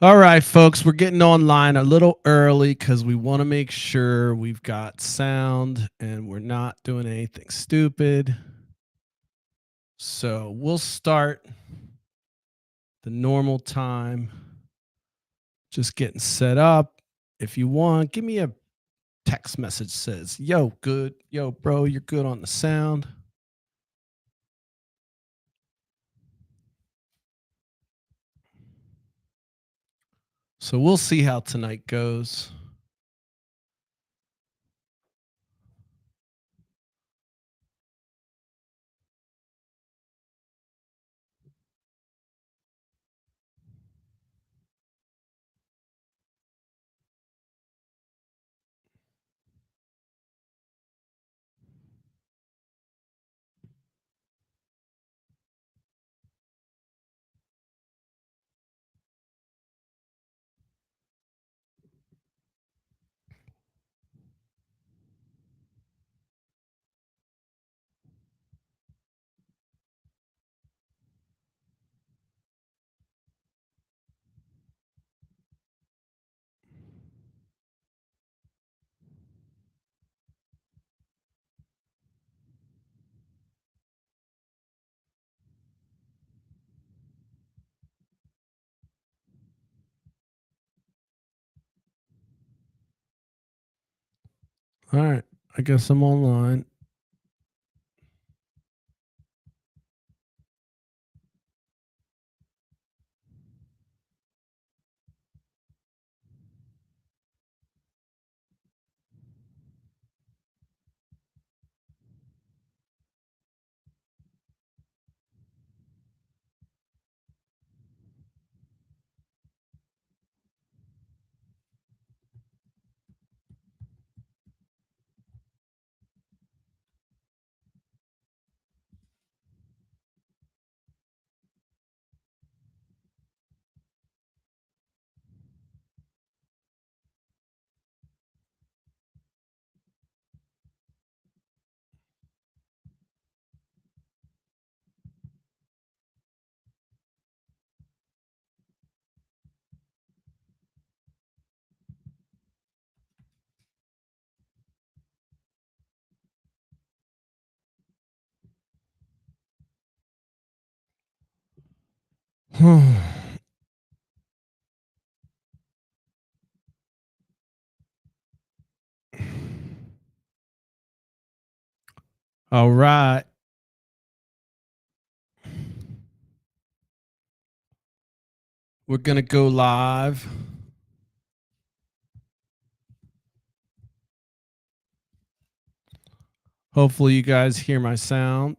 All right, folks, we're getting online a little early because we want to make sure we've got sound and we're not doing anything stupid. So we'll start the normal time, just getting set up. If you want, give me a text message says, yo, good. Yo, bro, you're good on the sound. So we'll see how tonight goes. All right, I guess I'm online. All right. We're going to go live. Hopefully, you guys hear my sound.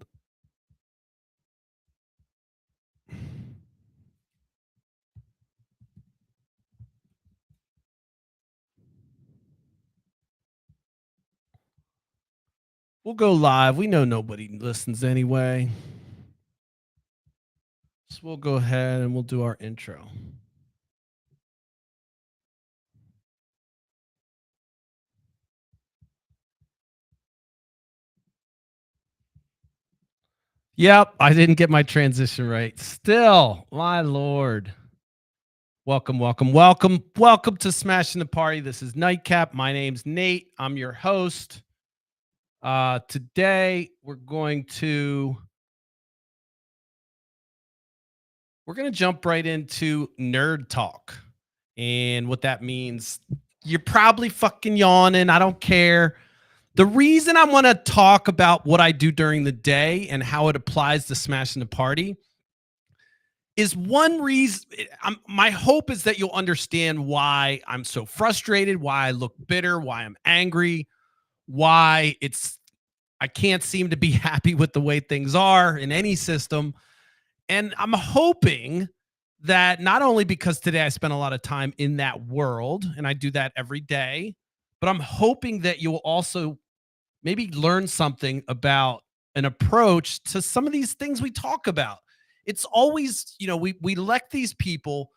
We'll go live. We know nobody listens anyway. So we'll go ahead and we'll do our intro. Yep, I didn't get my transition right. Still, my lord. Welcome, welcome, welcome, welcome to Smashing the Party. This is Nightcap. My name's Nate. I'm your host. Today we're going to jump right into nerd talk. And what that means, you're probably fucking yawning. I don't care. The reason I want to talk about what I do during the day and how it applies to Smashing the Party is one reason. My hope is that you'll understand why I'm so frustrated, why I look bitter, why I'm angry, why I can't seem to be happy with the way things are in any system. And I'm hoping that not only because today I spent a lot of time in that world and I do that every day, but I'm hoping that you'll also maybe learn something about an approach to some of these things we talk about. It's always, we elect these people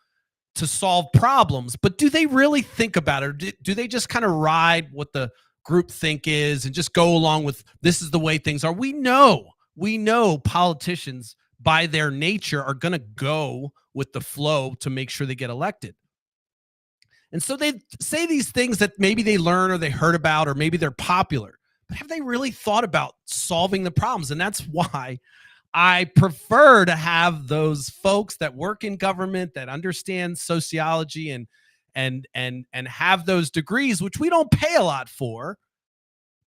to solve problems, but do they really think about it? Or do they just kind of ride what the group think is and just go along with this is the way things are? We know politicians by their nature are going to go with the flow to make sure they get elected. And so they say these things that maybe they learn or they heard about, or maybe they're popular. But have they really thought about solving the problems? And that's why I prefer to have those folks that work in government, that understand sociology and have those degrees, which we don't pay a lot for,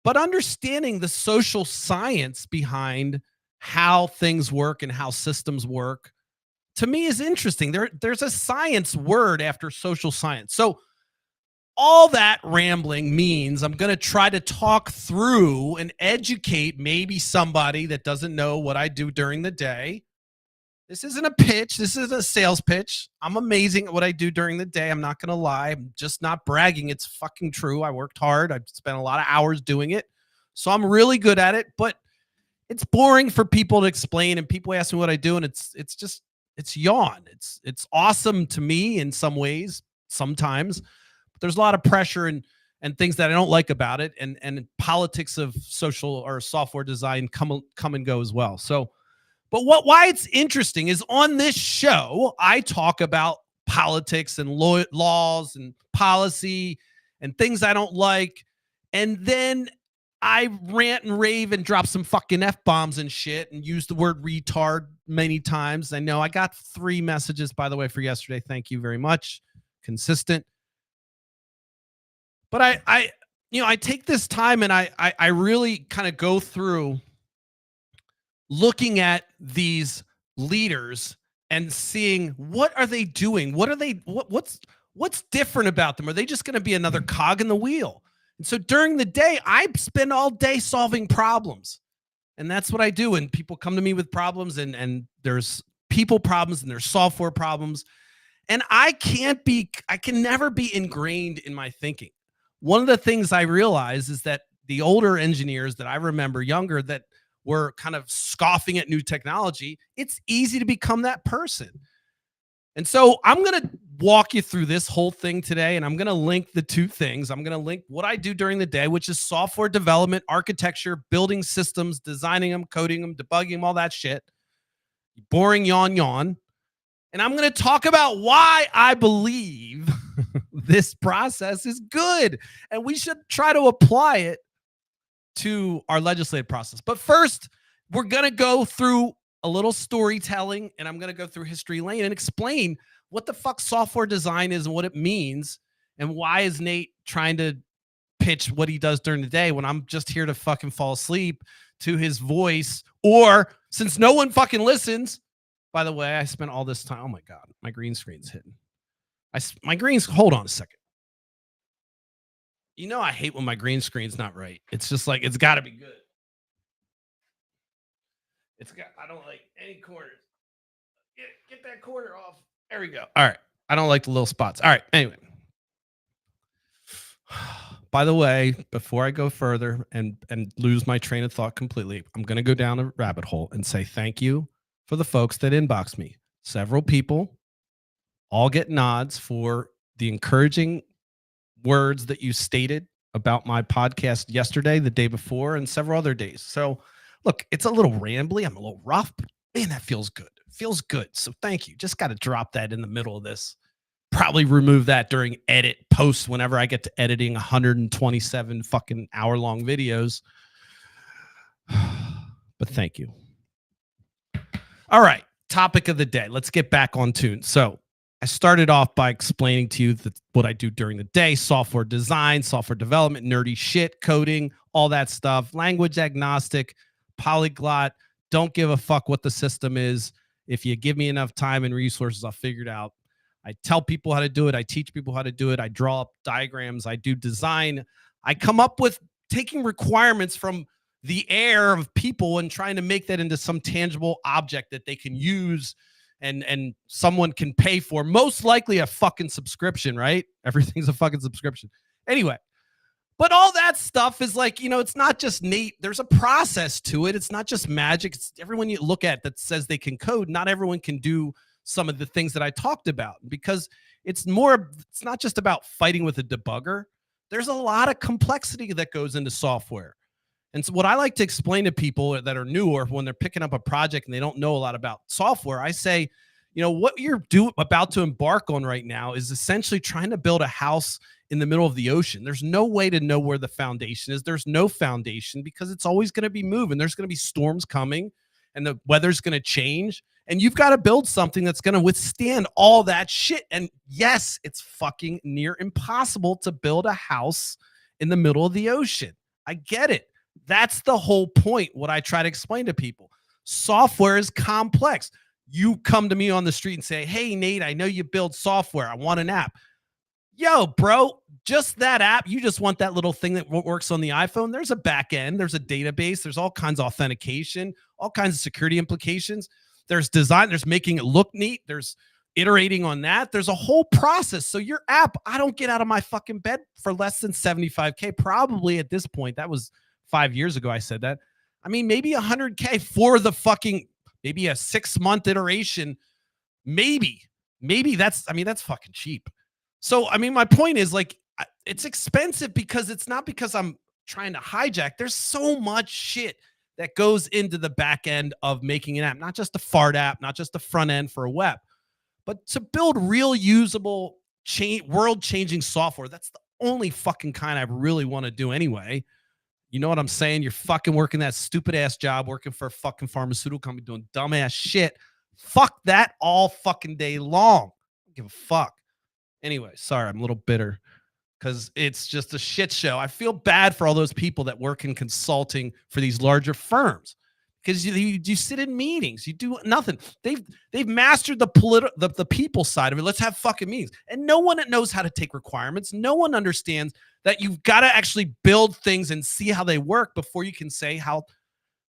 but understanding the social science behind how things work and how systems work, to me, is interesting. There's a science word after social science. So all that rambling means I'm going to try to talk through and educate maybe somebody that doesn't know what I do during the day. This isn't a pitch. This is a sales pitch. I'm amazing at what I do during the day. I'm not going to lie. I'm just not bragging. It's fucking true. I worked hard. I've spent a lot of hours doing it. So I'm really good at it, but it's boring for people to explain, and people ask me what I do, and it's yawn. It's awesome to me in some ways, sometimes, but there's a lot of pressure and things that I don't like about it, and politics of social or software design come and go as well. So, but why it's interesting is on this show, I talk about politics and laws and policy and things I don't like. And then I rant and rave and drop some fucking F-bombs and shit and use the word retard many times. I know I got 3 messages, by the way, for yesterday. Thank you very much. Consistent. But I take this time and I really kind of go through looking at these leaders and seeing what are they doing? What's different about them? Are they just going to be another cog in the wheel? And so during the day, I spend all day solving problems. And that's what I do. And people come to me with problems, and there's people problems and there's software problems. And I can never be ingrained in my thinking. One of the things I realize is that the older engineers that I remember younger that were kind of scoffing at new technology, it's easy to become that person. And so I'm going to walk you through this whole thing today, and I'm going to link the 2 things. I'm going to link what I do during the day, which is software development, architecture, building systems, designing them, coding them, debugging them, all that shit. Boring yawn. And I'm going to talk about why I believe this process is good, and we should try to apply it to our legislative process. But first, we're going to go through a little storytelling, and I'm going to go through history lane and explain what the fuck software design is and what it means, and why is Nate trying to pitch what he does during the day when I'm just here to fucking fall asleep to his voice. Or since no one fucking listens, by the way, I spent all this time. Oh my God, my green screen's hitting. Hold on a second. You know, I hate when my green screen's not right. It's just like, it's got to be good. I don't like any corners. Get that corner off. There we go. All right. I don't like the little spots. All right. Anyway. By the way, before I go further and lose my train of thought completely, I'm going to go down a rabbit hole and say thank you for the folks that inbox me. Several people all get nods for the encouraging words that you stated about my podcast yesterday, the day before, and several other days. So look, it's a little rambly. I'm a little rough, but man, that feels good. It feels good. So thank you. Just got to drop that in the middle of this. Probably remove that during post whenever I get to editing 127 fucking hour-long videos. But thank you. All right. Topic of the day. Let's get back on tune. So I started off by explaining to you what I do during the day: software design, software development, nerdy shit, coding, all that stuff, language agnostic, polyglot, don't give a fuck what the system is. If you give me enough time and resources, I'll figure it out. I tell people how to do it. I teach people how to do it. I draw up diagrams. I do design. I come up with taking requirements from the air of people and trying to make that into some tangible object that they can use and someone can pay for. Most likely a fucking subscription, right? Everything's a fucking subscription. Anyway, but all that stuff is like, it's not just Nate. There's a process to it. It's not just magic. It's everyone you look at that says they can code. Not everyone can do some of the things that I talked about, because it's not just about fighting with a debugger. There's a lot of complexity that goes into software. And so what I like to explain to people that are new, or when they're picking up a project and they don't know a lot about software, I say, what you're about to embark on right now is essentially trying to build a house in the middle of the ocean. There's no way to know where the foundation is. There's no foundation because it's always going to be moving. There's going to be storms coming and the weather's going to change. And you've got to build something that's going to withstand all that shit. And yes, it's fucking near impossible to build a house in the middle of the ocean. I get it. That's the whole point. What I try to explain to people, software is complex. You come to me on the street and say, hey, Nate, I know you build software. I want an app. Yo, bro, just that app. You just want that little thing that works on the iPhone. There's a back end. There's a database. There's all kinds of authentication, all kinds of security implications. There's design. There's making it look neat. There's iterating on that. There's a whole process. So your app, I don't get out of my fucking bed for less than 75K. Probably at this point, that was 5 years ago I said that. I mean, maybe 100K for the fucking, maybe a 6-month iteration. Maybe that's fucking cheap. So, I mean, my point is like, it's expensive because it's not because I'm trying to hijack. There's so much shit that goes into the back end of making an app, not just the fart app, not just the front end for a web, but to build real usable world-changing software. That's the only fucking kind I really want to do anyway. You know what I'm saying? You're fucking working that stupid ass job, working for a fucking pharmaceutical company, doing dumbass shit. Fuck that all fucking day long. I don't give a fuck. Anyway, sorry, I'm a little bitter because it's just a shit show. I feel bad for all those people that work in consulting for these larger firms because you sit in meetings, you do nothing. They've mastered the people side of it. Let's have fucking meetings, and no one knows how to take requirements. No one understands that you've got to actually build things and see how they work before you can say how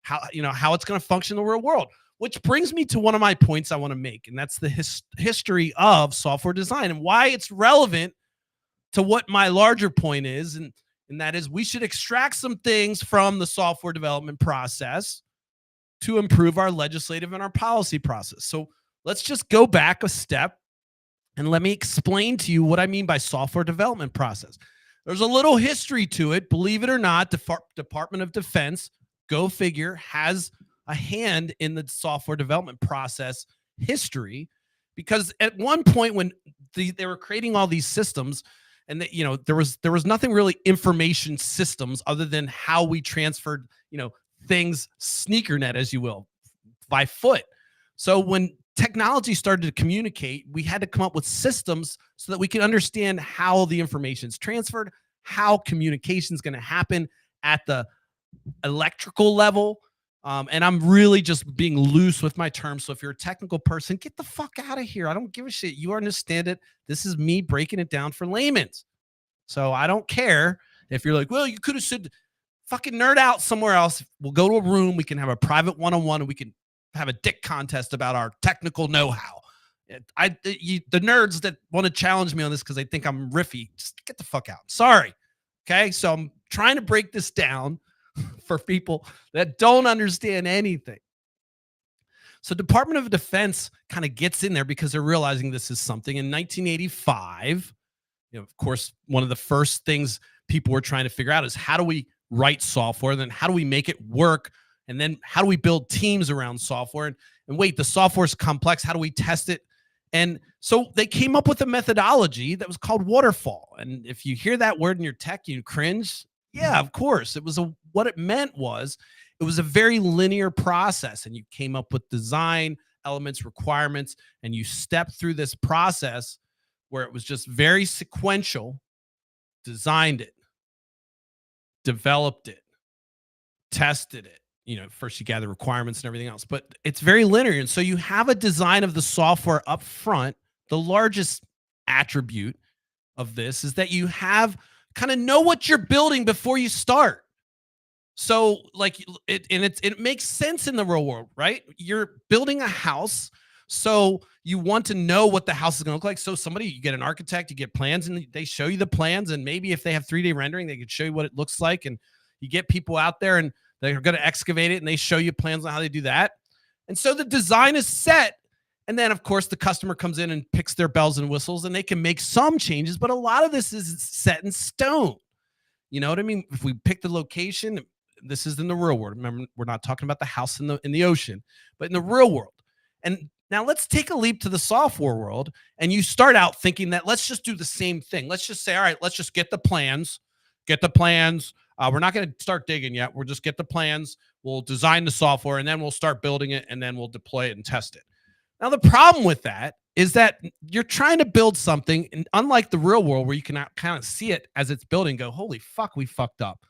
it's going to function in the real world. Which brings me to one of my points I want to make, and that's the history of software design and why it's relevant to what my larger point is, and that is we should extract some things from the software development process to improve our legislative and our policy process. So let's just go back a step and let me explain to you what I mean by software development process. There's a little history to it. Believe it or not, the Department of Defense, go figure, has a hand in the software development process history, because at one point when they were creating all these systems, and there was nothing really information systems other than how we transferred things, sneakernet as you will, by foot. So when technology started to communicate, we had to come up with systems so that we can understand how the information is transferred, how communication is going to happen at the electrical level. And I'm really just being loose with my terms. So if you're a technical person, get the fuck out of here. I don't give a shit. You understand it. This is me breaking it down for layman's. So I don't care if you're like, well, you could have said fucking nerd out somewhere else. We'll go to a room. We can have a private one-on-one and we can have a dick contest about our technical know-how. The nerds that want to challenge me on this because they think I'm riffy, just get the fuck out. Sorry. Okay. So I'm trying to break this down for people that don't understand anything. So Department of Defense kind of gets in there because they're realizing this is something. In 1985, of course, one of the first things people were trying to figure out is how do we write software? Then how do we make it work? And then how do we build teams around software? And wait, the software is complex. How do we test it? And so they came up with a methodology that was called waterfall. And if you hear that word in your tech, you cringe. Yeah, of course. What it meant was it was a very linear process, and you came up with design elements, requirements, and you stepped through this process where it was just very sequential, designed it, developed it, tested it. First you gather requirements and everything else, but it's very linear. And so you have a design of the software up front. The largest attribute of this is that you have kind of know what you're building before you start. So it makes sense in the real world, right? You're building a house. So you want to know what the house is going to look like. So you get an architect, you get plans, and they show you the plans. And maybe if they have 3D rendering, they could show you what it looks like. And you get people out there and they're going to excavate it, and they show you plans on how they do that. And so the design is set. And then, of course, the customer comes in and picks their bells and whistles, and they can make some changes. But a lot of this is set in stone. You know what I mean? If we pick the location, this is in the real world. Remember, we're not talking about the house in the ocean, but in the real world. And Now let's take a leap to the software world, and you start out thinking that let's just do the same thing. Let's just say, all right, let's just get the plans, get the plans. We're not going to start digging yet. We'll just get the plans. We'll design the software, and then we'll start building it, and then we'll deploy it and test it. Now, the problem with that is that you're trying to build something, and unlike the real world where you can kind of see it as it's building, go, holy fuck, we fucked up.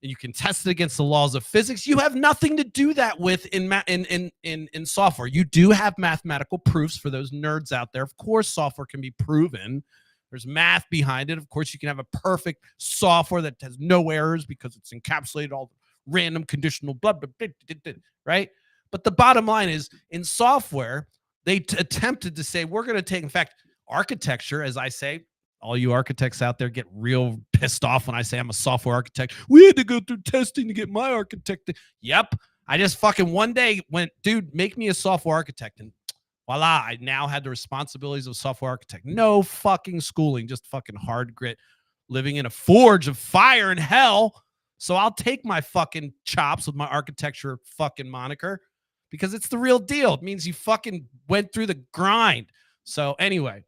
And you can test it against the laws of physics. You have nothing to do that with in software. You do have mathematical proofs for those nerds out there. Of course, software can be proven. There's math behind it. Of course, you can have a perfect software that has no errors because it's encapsulated all random conditional blah, blah, blah, blah, blah, right? But the bottom line is in software, they attempted to say, we're going to take, in fact, architecture, as I say, all you architects out there get real pissed off when I say I'm a software architect. We had to go through testing to get my architect. Yep. I just fucking one day went, dude, make me a software architect. And voila, I now had the responsibilities of a software architect. No fucking schooling, just fucking hard grit, living in a forge of fire and hell. So I'll take my fucking chops with my architecture fucking moniker because it's the real deal. It means you fucking went through the grind. So anyway,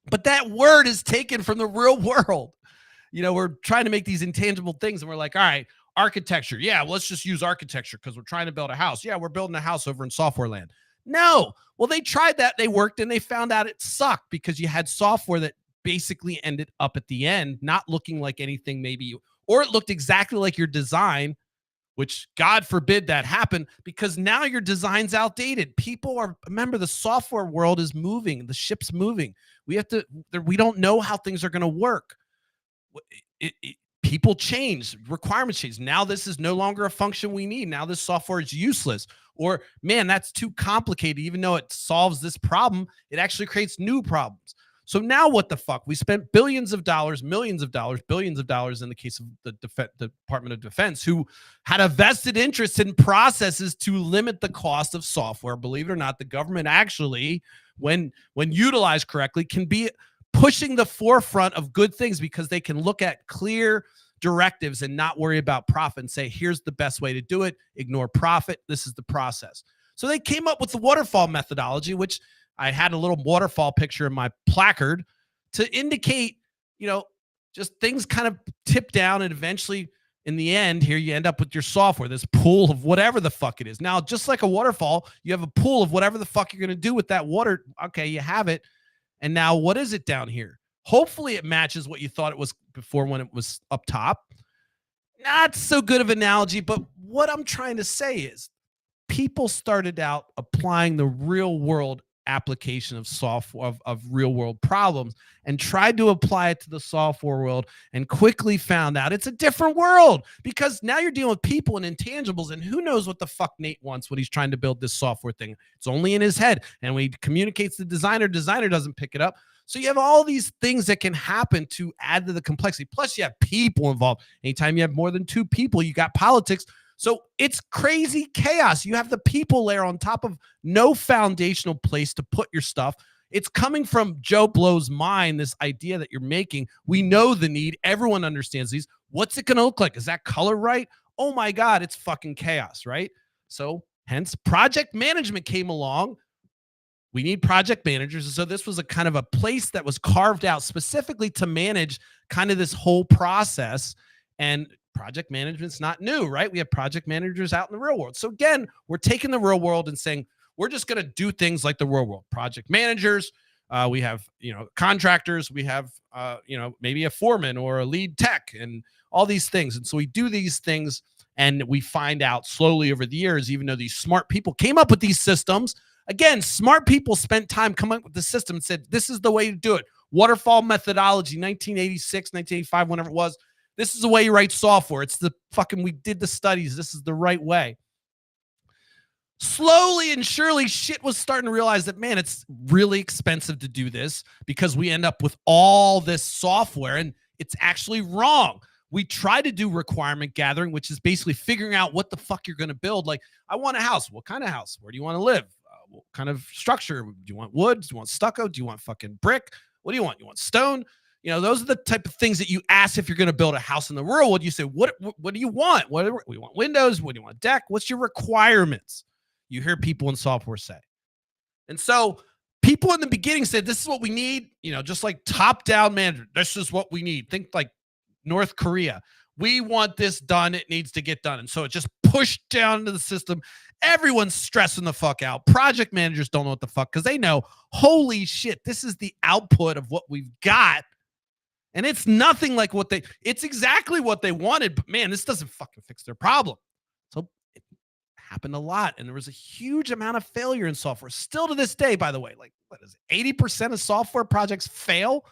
but that word is taken from the real world. You know, we're trying to make these intangible things and we're like, all right, architecture. Yeah, well, let's just use architecture because we're trying to build a house. Yeah, we're building a house over in software land. No. Well, they tried that. They worked and they found out it sucked because you had software that basically ended up at the end not looking like anything maybe, or it looked exactly like your design, which God forbid that happen because now your design's outdated. People are, remember, the software world is moving. The ship's moving. We don't know how things are going to work. People change, requirements change. Now this is no longer a function we need. Now this software is useless. Or, man, that's too complicated. Even though it solves this problem, it actually creates new problems. So now what the fuck? We spent billions of dollars, millions of dollars, billions of dollars in the case of the Department of Defense, who had a vested interest in processes to limit the cost of software. Believe it or not, the government actually, when utilized correctly, can be pushing the forefront of good things because they can look at clear directives and not worry about profit and say, here's the best way to do it. Ignore profit. This is the process. So they came up with the waterfall methodology, which I had a little waterfall picture in my placard to indicate, you know, just things kind of tip down and eventually in the end here you end up with your software, this pool of whatever the fuck it is. Now, just like a waterfall, you have a pool of whatever the fuck you're going to do with that water. Okay, you have it. And now what is it down here? Hopefully it matches what you thought it was before when it was up top. Not so good of an analogy, but what I'm trying to say is people started out applying the real world application of software of real world problems and tried to apply it to the software world and quickly found out it's a different world because now you're dealing with people and intangibles and who knows what the fuck Nate wants when he's trying to build this software thing. It's only in his head, and when he communicates to the designer doesn't pick it up. So you have all these things that can happen to add to the complexity. Plus you have people involved. Anytime you have more than two people, you got politics. So it's crazy chaos. You have the people layer on top of no foundational place to put your stuff. It's coming from Joe Blow's mind, this idea that you're making. We know the need. Everyone understands these. What's it going to look like? Is that color right? Oh my God, it's fucking chaos, right? So hence project management came along. We need project managers. And so this was a kind of a place that was carved out specifically to manage kind of this whole process. And project management's not new, right? We have project managers out in the real world. So again, we're taking the real world and saying, we're just going to do things like the real world. Project managers, we have, contractors, we have, maybe a foreman or a lead tech and all these things. And so we do these things and we find out slowly over the years, even though these smart people came up with these systems, again, smart people spent time coming up with the system and said, this is the way to do it. Waterfall methodology, 1986, 1985, whenever it was. This is the way you write software. It's the fucking, we did the studies. This is the right way. Slowly and surely, shit was starting to realize that, man, it's really expensive to do this because we end up with all this software and it's actually wrong. We try to do requirement gathering, which is basically figuring out what the fuck you're going to build. Like, I want a house. What kind of house? Where do you want to live? What kind of structure? Do you want wood? Do you want stucco? Do you want fucking brick? What do you want? You want stone? Those are the type of things that you ask if you're going to build a house in the real world. You say, what do you want? What do you want? Windows? What do you want? Deck? What's your requirements? You hear people in software say. And so people in the beginning said, this is what we need, just like top down manager. This is what we need. Think like North Korea. We want this done. It needs to get done. And so it just pushed down into the system. Everyone's stressing the fuck out. Project managers don't know what the fuck because they know, holy shit, this is the output of what we've got. And it's nothing like it's exactly what they wanted. But man, this doesn't fucking fix their problem. So it happened a lot. And there was a huge amount of failure in software. Still to this day, by the way, like what is it? 80% of software projects fail.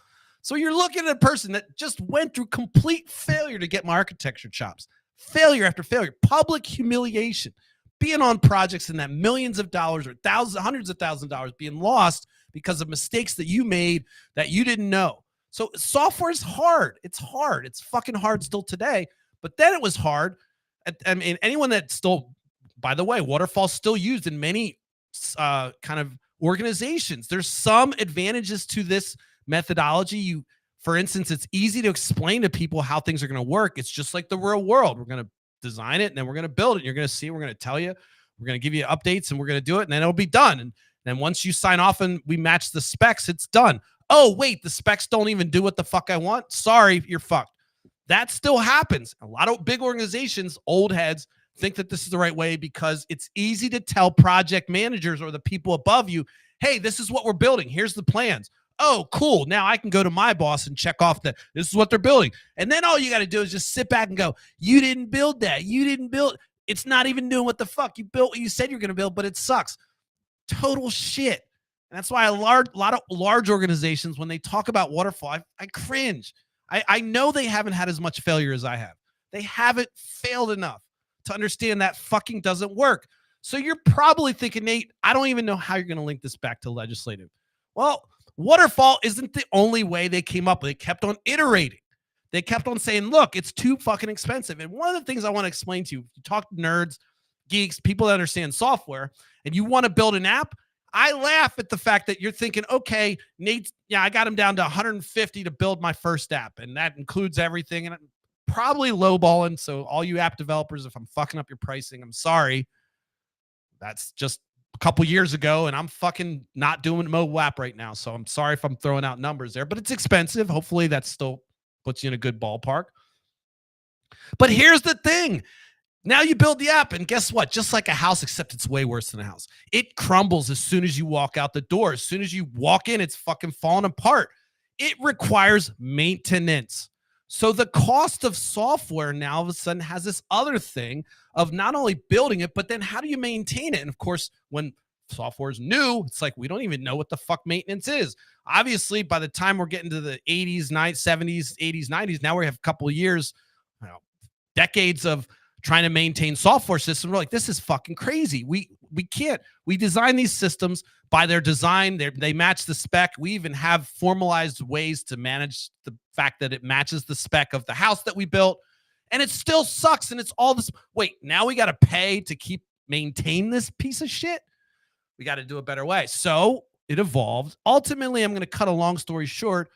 So you're looking at a person that just went through complete failure to get my architecture chops. Failure after failure, public humiliation, being on projects and that millions of dollars or thousands, hundreds of thousands of dollars being lost because of mistakes that you made that you didn't know. So software is hard. It's hard. It's fucking hard still today. But then it was hard. I mean, anyone that still, by the way, waterfall's still used in many kind of organizations. There's some advantages to this methodology. For instance, it's easy to explain to people how things are going to work. It's just like the real world. We're going to design it and then we're going to build it. You're going to see, we're going to tell you, we're going to give you updates and we're going to do it and then it'll be done. And then once you sign off and we match the specs, it's done. Oh, wait, the specs don't even do what the fuck I want. Sorry, you're fucked. That still happens. A lot of big organizations, old heads, think that this is the right way because it's easy to tell project managers or the people above you, hey, this is what we're building. Here's the plans. Oh, cool. Now I can go to my boss and check off that this is what they're building. And then all you got to do is just sit back and go, you didn't build that. You didn't build. It's not even doing what the fuck you built. What you said you're going to build, but it sucks. Total shit. And that's why a lot of large organizations, when they talk about waterfall, I cringe. I know they haven't had as much failure as I have. They haven't failed enough to understand that fucking doesn't work. So you're probably thinking, Nate, I don't even know how you're going to link this back to legislative. Well, waterfall isn't the only way they came up with it. They kept on iterating. They kept on saying, look, it's too fucking expensive. And one of the things I want to explain to you, if you talk to nerds, geeks, people that understand software, and you want to build an app, I laugh at the fact that you're thinking, okay, Nate, yeah, I got him down to 150 to build my first app. And that includes everything. And I'm probably lowballing. So all you app developers, if I'm fucking up your pricing, I'm sorry. That's just a couple years ago. And I'm fucking not doing mobile app right now. So I'm sorry if I'm throwing out numbers there, but it's expensive. Hopefully that still puts you in a good ballpark. But here's the thing. Now you build the app, and guess what? Just like a house, except it's way worse than a house. It crumbles as soon as you walk out the door. As soon as you walk in, it's fucking falling apart. It requires maintenance. So the cost of software now all of a sudden has this other thing of not only building it, but then how do you maintain it? And of course, when software is new, it's like we don't even know what the fuck maintenance is. Obviously, by the time we're getting to the 80s, 70s, 80s, 90s, now we have a couple of years, decades of trying to maintain software systems. We're like, this is fucking crazy. We can't. We design these systems by their design. They match the spec. We even have formalized ways to manage the fact that it matches the spec of the house that we built. And it still sucks. And it's all this. Wait, now we got to pay to maintain this piece of shit? We got to do a better way. So it evolved. Ultimately, I'm going to cut a long story short.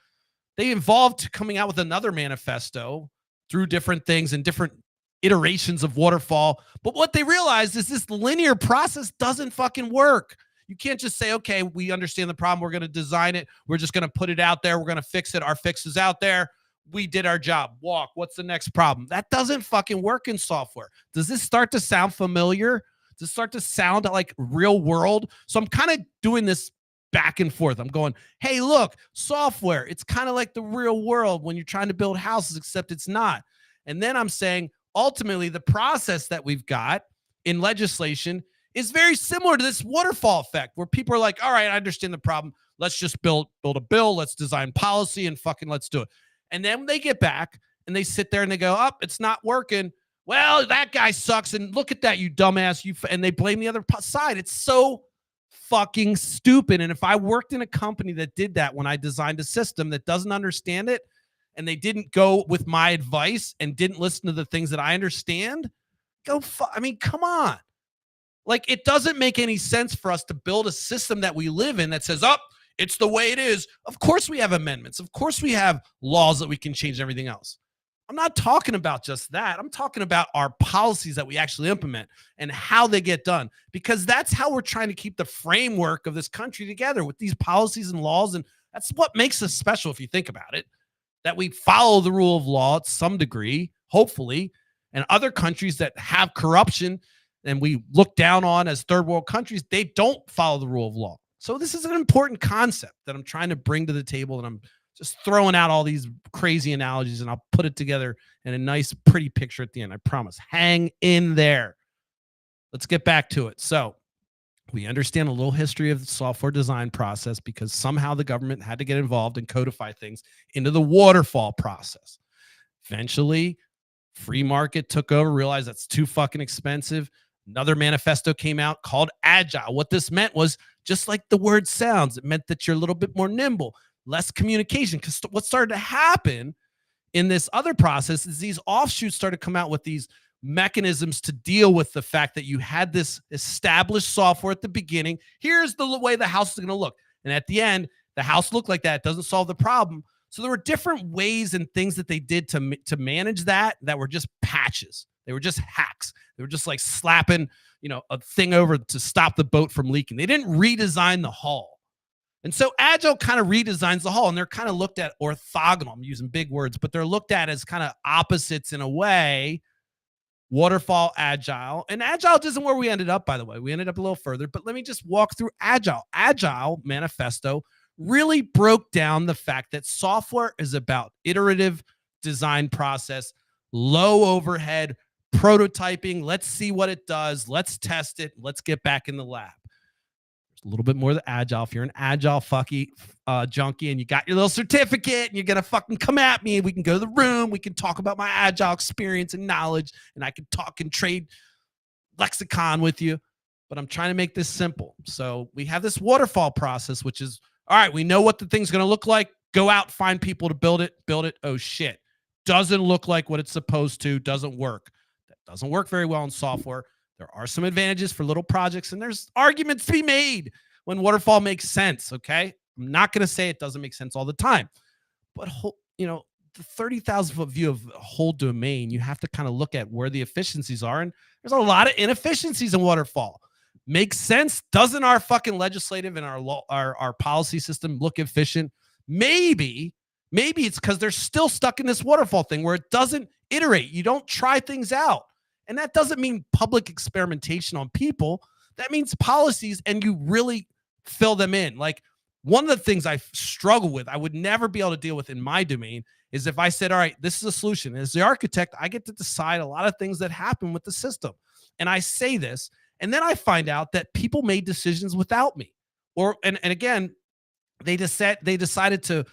They evolved to coming out with another manifesto through different things and different iterations of waterfall. But what they realized is this linear process doesn't fucking work. You can't just say, okay, we understand the problem. We're going to design it. We're just going to put it out there. We're going to fix it. Our fix is out there. We did our job. Walk. What's the next problem? That doesn't fucking work in software. Does this start to sound familiar? Does it start to sound like real world? So I'm kind of doing this back and forth. I'm going, hey, look, software. It's kind of like the real world when you're trying to build houses, except it's not. And then I'm saying, ultimately, the process that we've got in legislation is very similar to this waterfall effect where people are like, all right, I understand the problem. Let's just build a bill. Let's design policy and fucking let's do it. And then they get back and they sit there and they go, oh, it's not working. Well, that guy sucks. And look at that, you dumbass. And they blame the other side. It's so fucking stupid. And if I worked in a company that did that when I designed a system that doesn't understand it, and they didn't go with my advice and didn't listen to the things that I understand, I mean, come on. Like, it doesn't make any sense for us to build a system that we live in that says, oh, it's the way it is. Of course we have amendments. Of course we have laws that we can change and everything else. I'm not talking about just that. I'm talking about our policies that we actually implement and how they get done, because that's how we're trying to keep the framework of this country together with these policies and laws. And that's what makes us special, if you think about it, that we follow the rule of law to some degree, hopefully. And other countries that have corruption and we look down on as third world countries, they don't follow the rule of law. So this is an important concept that I'm trying to bring to the table, and I'm just throwing out all these crazy analogies, and I'll put it together in a nice, pretty picture at the end. I promise. Hang in there. Let's get back to it. So we understand a little history of the software design process because somehow the government had to get involved and codify things into the waterfall process. Eventually, free market took over, realized that's too fucking expensive. Another manifesto came out called Agile. What this meant was, just like the word sounds, it meant that you're a little bit more nimble, less communication. Because what started to happen in this other process is these offshoots started to come out with these mechanisms to deal with the fact that you had this established software at the beginning. Here's the way the house is going to look. And at the end, the house looked like that. It doesn't solve the problem. So there were different ways and things that they did to manage that were just patches. They were just hacks. They were just like slapping, a thing over to stop the boat from leaking. They didn't redesign the hull. And so Agile kind of redesigns the hull, and they're kind of looked at orthogonal. I'm using big words, but they're looked at as kind of opposites in a way. Waterfall, Agile. And Agile isn't where we ended up, by the way. We ended up a little further, but let me just walk through Agile. Agile manifesto really broke down the fact that software is about iterative design process, low overhead, prototyping. Let's see what it does. Let's test it. Let's get back in the lab. There's a little bit more of the Agile. If you're an Agile junkie and you got your little certificate and you're going to fucking come at me, we can go to the room. We can talk about my Agile experience and knowledge, and I can talk and trade lexicon with you. But I'm trying to make this simple. So we have this waterfall process, which is, all right, we know what the thing's going to look like. Go out, find people to build it. Oh, shit. Doesn't look like what it's supposed to. Doesn't work. That doesn't work very well in software. There are some advantages for little projects, and there's arguments to be made when waterfall makes sense, okay? I'm not going to say it doesn't make sense all the time. But, the 30,000-foot view of a whole domain, you have to kind of look at where the efficiencies are, and there's a lot of inefficiencies in waterfall. Makes sense? Doesn't our fucking legislative and our policy system look efficient? Maybe it's because they're still stuck in this waterfall thing where it doesn't iterate. You don't try things out. And that doesn't mean public experimentation on people. That means policies, and you really fill them in. Like, one of the things I struggle with, I would never be able to deal with in my domain, is if I said, all right, this is a solution. As the architect, I get to decide a lot of things that happen with the system. And I say this, and then I find out that people made decisions without me. And again, they decided to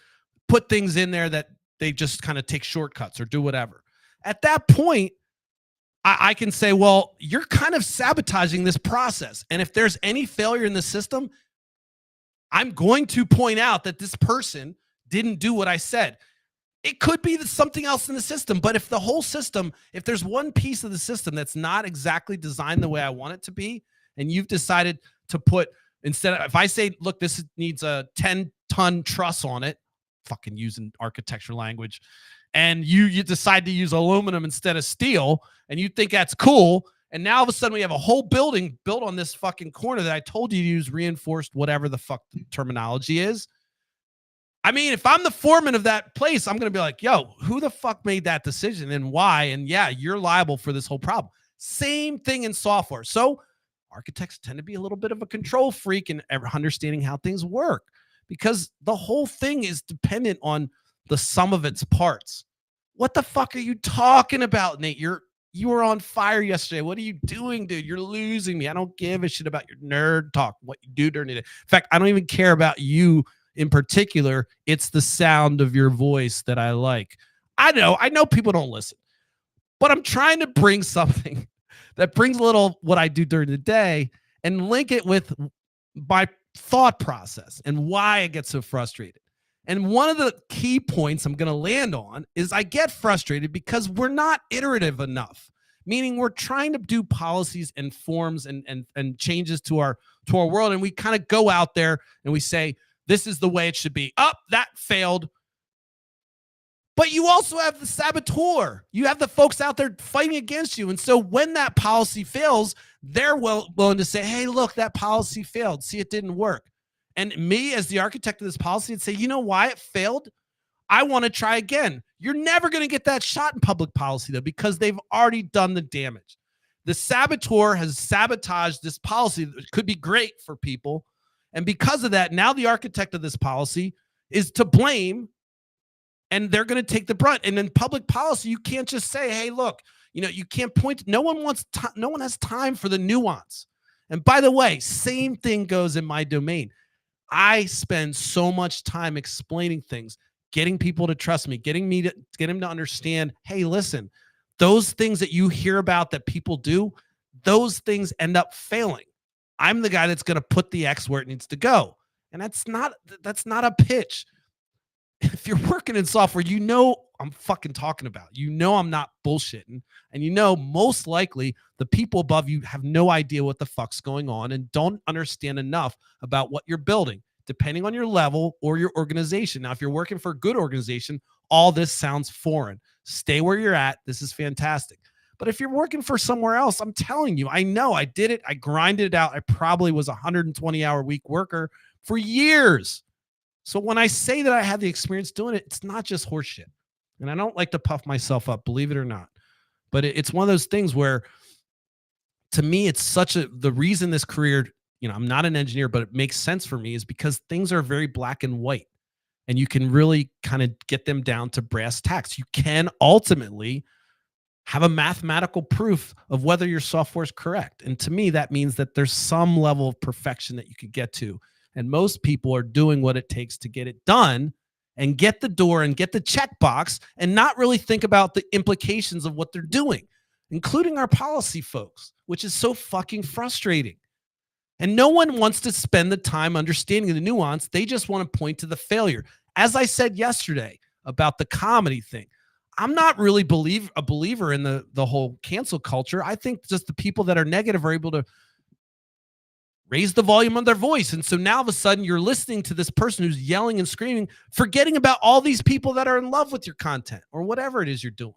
put things in there that they just kind of take shortcuts or do whatever. At that point, I can say, well, you're kind of sabotaging this process. And if there's any failure in the system, I'm going to point out that this person didn't do what I said. It could be something else in the system, but if the whole system, if there's one piece of the system that's not exactly designed the way I want it to be, and you've decided to put, instead of, if I say, look, this needs a 10-ton truss on it, fucking using architecture language, and you decide to use aluminum instead of steel, and you think that's cool, and now all of a sudden we have a whole building built on this fucking corner that I told you to use reinforced, whatever the fuck the terminology is. I mean, if I'm the foreman of that place, I'm going to be like, yo, who the fuck made that decision and why? And yeah, you're liable for this whole problem. Same thing in software. So architects tend to be a little bit of a control freak in understanding how things work, because the whole thing is dependent on the sum of its parts. What the fuck are you talking about, Nate? You were on fire yesterday. What are you doing, dude? You're losing me. I don't give a shit about your nerd talk, what you do during the day. In fact, I don't even care about you in particular. It's the sound of your voice that I like. I know people don't listen, but I'm trying to bring something that brings a little what I do during the day and link it with my thought process and why I get so frustrated. And one of the key points I'm going to land on is I get frustrated because we're not iterative enough, meaning we're trying to do policies and forms and changes to our world. And we kind of go out there and we say, this is the way it should be. That failed. But you also have the saboteur. You have the folks out there fighting against you. And so when that policy fails, they're willing to say, hey, look, that policy failed. See, it didn't work. And me, as the architect of this policy, would say, you know why it failed? I want to try again. You're never going to get that shot in public policy, though, because they've already done the damage. The saboteur has sabotaged this policy that could be great for people. And because of that, now the architect of this policy is to blame, and they're going to take the brunt. And in public policy, you can't just say, hey, look, you can't point. No one has time for the nuance. And by the way, same thing goes in my domain. I spend so much time explaining things, getting people to trust me, getting them to understand, hey, listen, those things that you hear about that people do, those things end up failing. I'm the guy that's going to put the X where it needs to go. And that's not a pitch. If you're working in software, I'm fucking talking about. I'm not bullshitting. And most likely the people above you have no idea what the fuck's going on and don't understand enough about what you're building, depending on your level or your organization. Now, if you're working for a good organization, all this sounds foreign. Stay where you're at. This is fantastic. But if you're working for somewhere else, I'm telling you, I know I did it. I grinded it out. I probably was a 120-hour week worker for years. So when I say that I had the experience doing it, it's not just horseshit. And I don't like to puff myself up, believe it or not. But it's one of those things where, to me, it's the reason this career, I'm not an engineer, but it makes sense for me is because things are very black and white. And you can really kind of get them down to brass tacks. You can ultimately have a mathematical proof of whether your software is correct. And to me, that means that there's some level of perfection that you could get to. And most people are doing what it takes to get it done and get the door and get the checkbox and not really think about the implications of what they're doing, including our policy folks, which is so fucking frustrating. And no one wants to spend the time understanding the nuance. They just want to point to the failure. As I said yesterday about the comedy thing, I'm not really a believer in the whole cancel culture. I think just the people that are negative are able to raise the volume of their voice. And so now all of a sudden you're listening to this person who's yelling and screaming, forgetting about all these people that are in love with your content or whatever it is you're doing.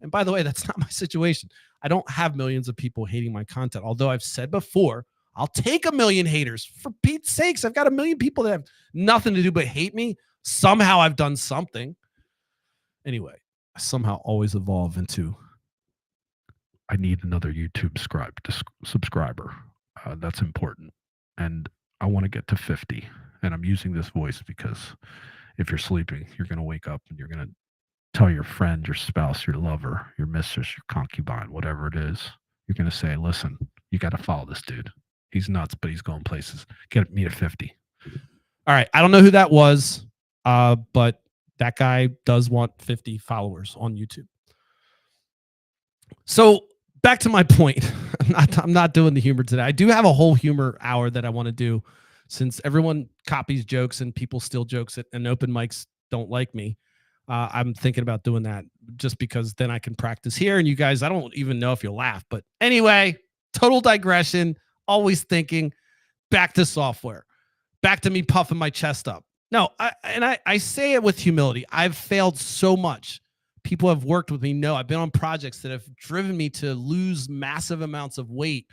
And by the way, that's not my situation. I don't have millions of people hating my content. Although I've said before, I'll take 1 million haters. For Pete's sakes, I've got 1 million people that have nothing to do but hate me. Somehow I've done something. Anyway, I somehow always evolve into, I need another YouTube subscriber. That's important. And I want to get to 50. And I'm using this voice because if you're sleeping, you're going to wake up and you're going to tell your friend, your spouse, your lover, your mistress, your concubine, whatever it is, you're going to say, listen, you got to follow this dude. He's nuts, but he's going places. Get me to 50. All right. I don't know who that was, but that guy does want 50 followers on YouTube. So back to my point. I'm not doing the humor today. I do have a whole humor hour that I want to do, since everyone copies jokes and people steal jokes and open mics don't like me. I'm thinking about doing that just because then I can practice here. And you guys, I don't even know if you'll laugh. But anyway, total digression, always thinking, back to software, back to me puffing my chest up. No, I say it with humility. I've failed so much. People have worked with me know I've been on projects that have driven me to lose massive amounts of weight,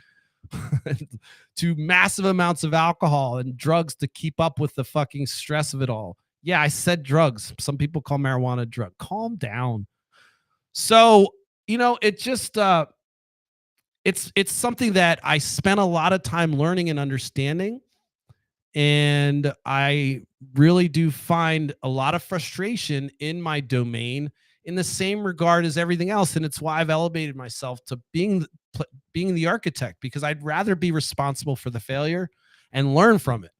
to massive amounts of alcohol and drugs to keep up with the fucking stress of it all. Yeah, I said drugs. Some people call marijuana a drug. Calm down. So, it just, it's something that I spent a lot of time learning and understanding. And I really do find a lot of frustration in my domain in the same regard as everything else. And it's why I've elevated myself to being the architect, because I'd rather be responsible for the failure and learn from it.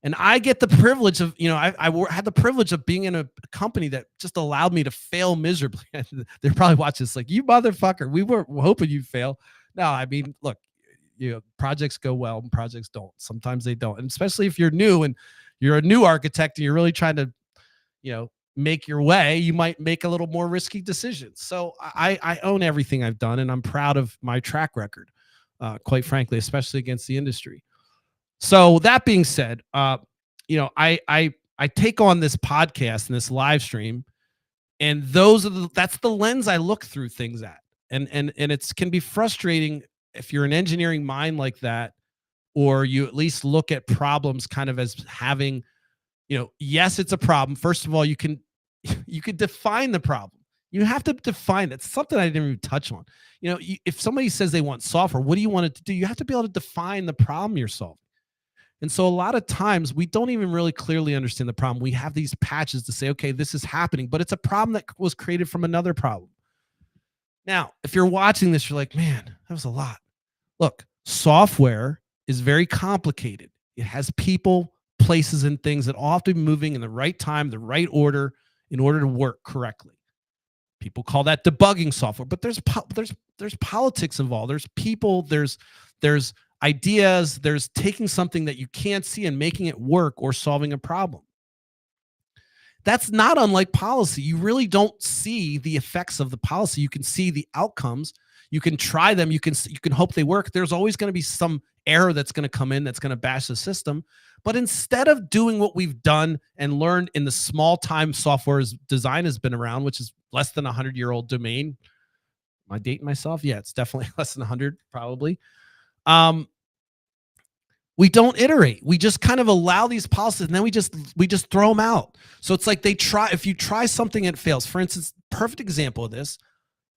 And I get the privilege of, I had the privilege of being in a company that just allowed me to fail miserably. They're probably watching this like, you motherfucker, we were hoping you'd fail. No, I mean, look, projects go well and projects don't. Sometimes they don't. And especially if you're new and you're a new architect and you're really trying to, make your way, you might make a little more risky decisions. So I own everything I've done, and I'm proud of my track record, quite frankly, especially against the industry. So that being said, I take on this podcast and this live stream And that's the lens I look through things at. And it's can be frustrating if you're an engineering mind like that, or you at least look at problems kind of as having, yes, it's a problem. First of all, you can you could define the problem. You have to define it. It's something I didn't even touch on. If somebody says they want software, what do you want it to do? You have to be able to define the problem you're solving. And so a lot of times we don't even really clearly understand the problem. We have these patches to say, okay, this is happening, but it's a problem that was created from another problem. Now, if you're watching this, you're like, man, that was a lot. Look, software is very complicated. It has people, places, and things that all have to be moving in the right time, the right order in order to work correctly. People call that debugging software, but there's politics involved. There's people, there's ideas, there's taking something that you can't see and making it work or solving a problem. That's not unlike policy. You really don't see the effects of the policy. You can see the outcomes. You can try them. You can hope they work. There's always going to be some error that's going to come in that's going to bash the system. But instead of doing what we've done and learned in the small time software's design has been around, which is less than 100-year-old domain. Am I dating myself? Yeah, it's definitely less than 100, probably. We don't iterate. We just kind of allow these policies, and then we just throw them out. So it's like if you try something and it fails. For instance, perfect example of this.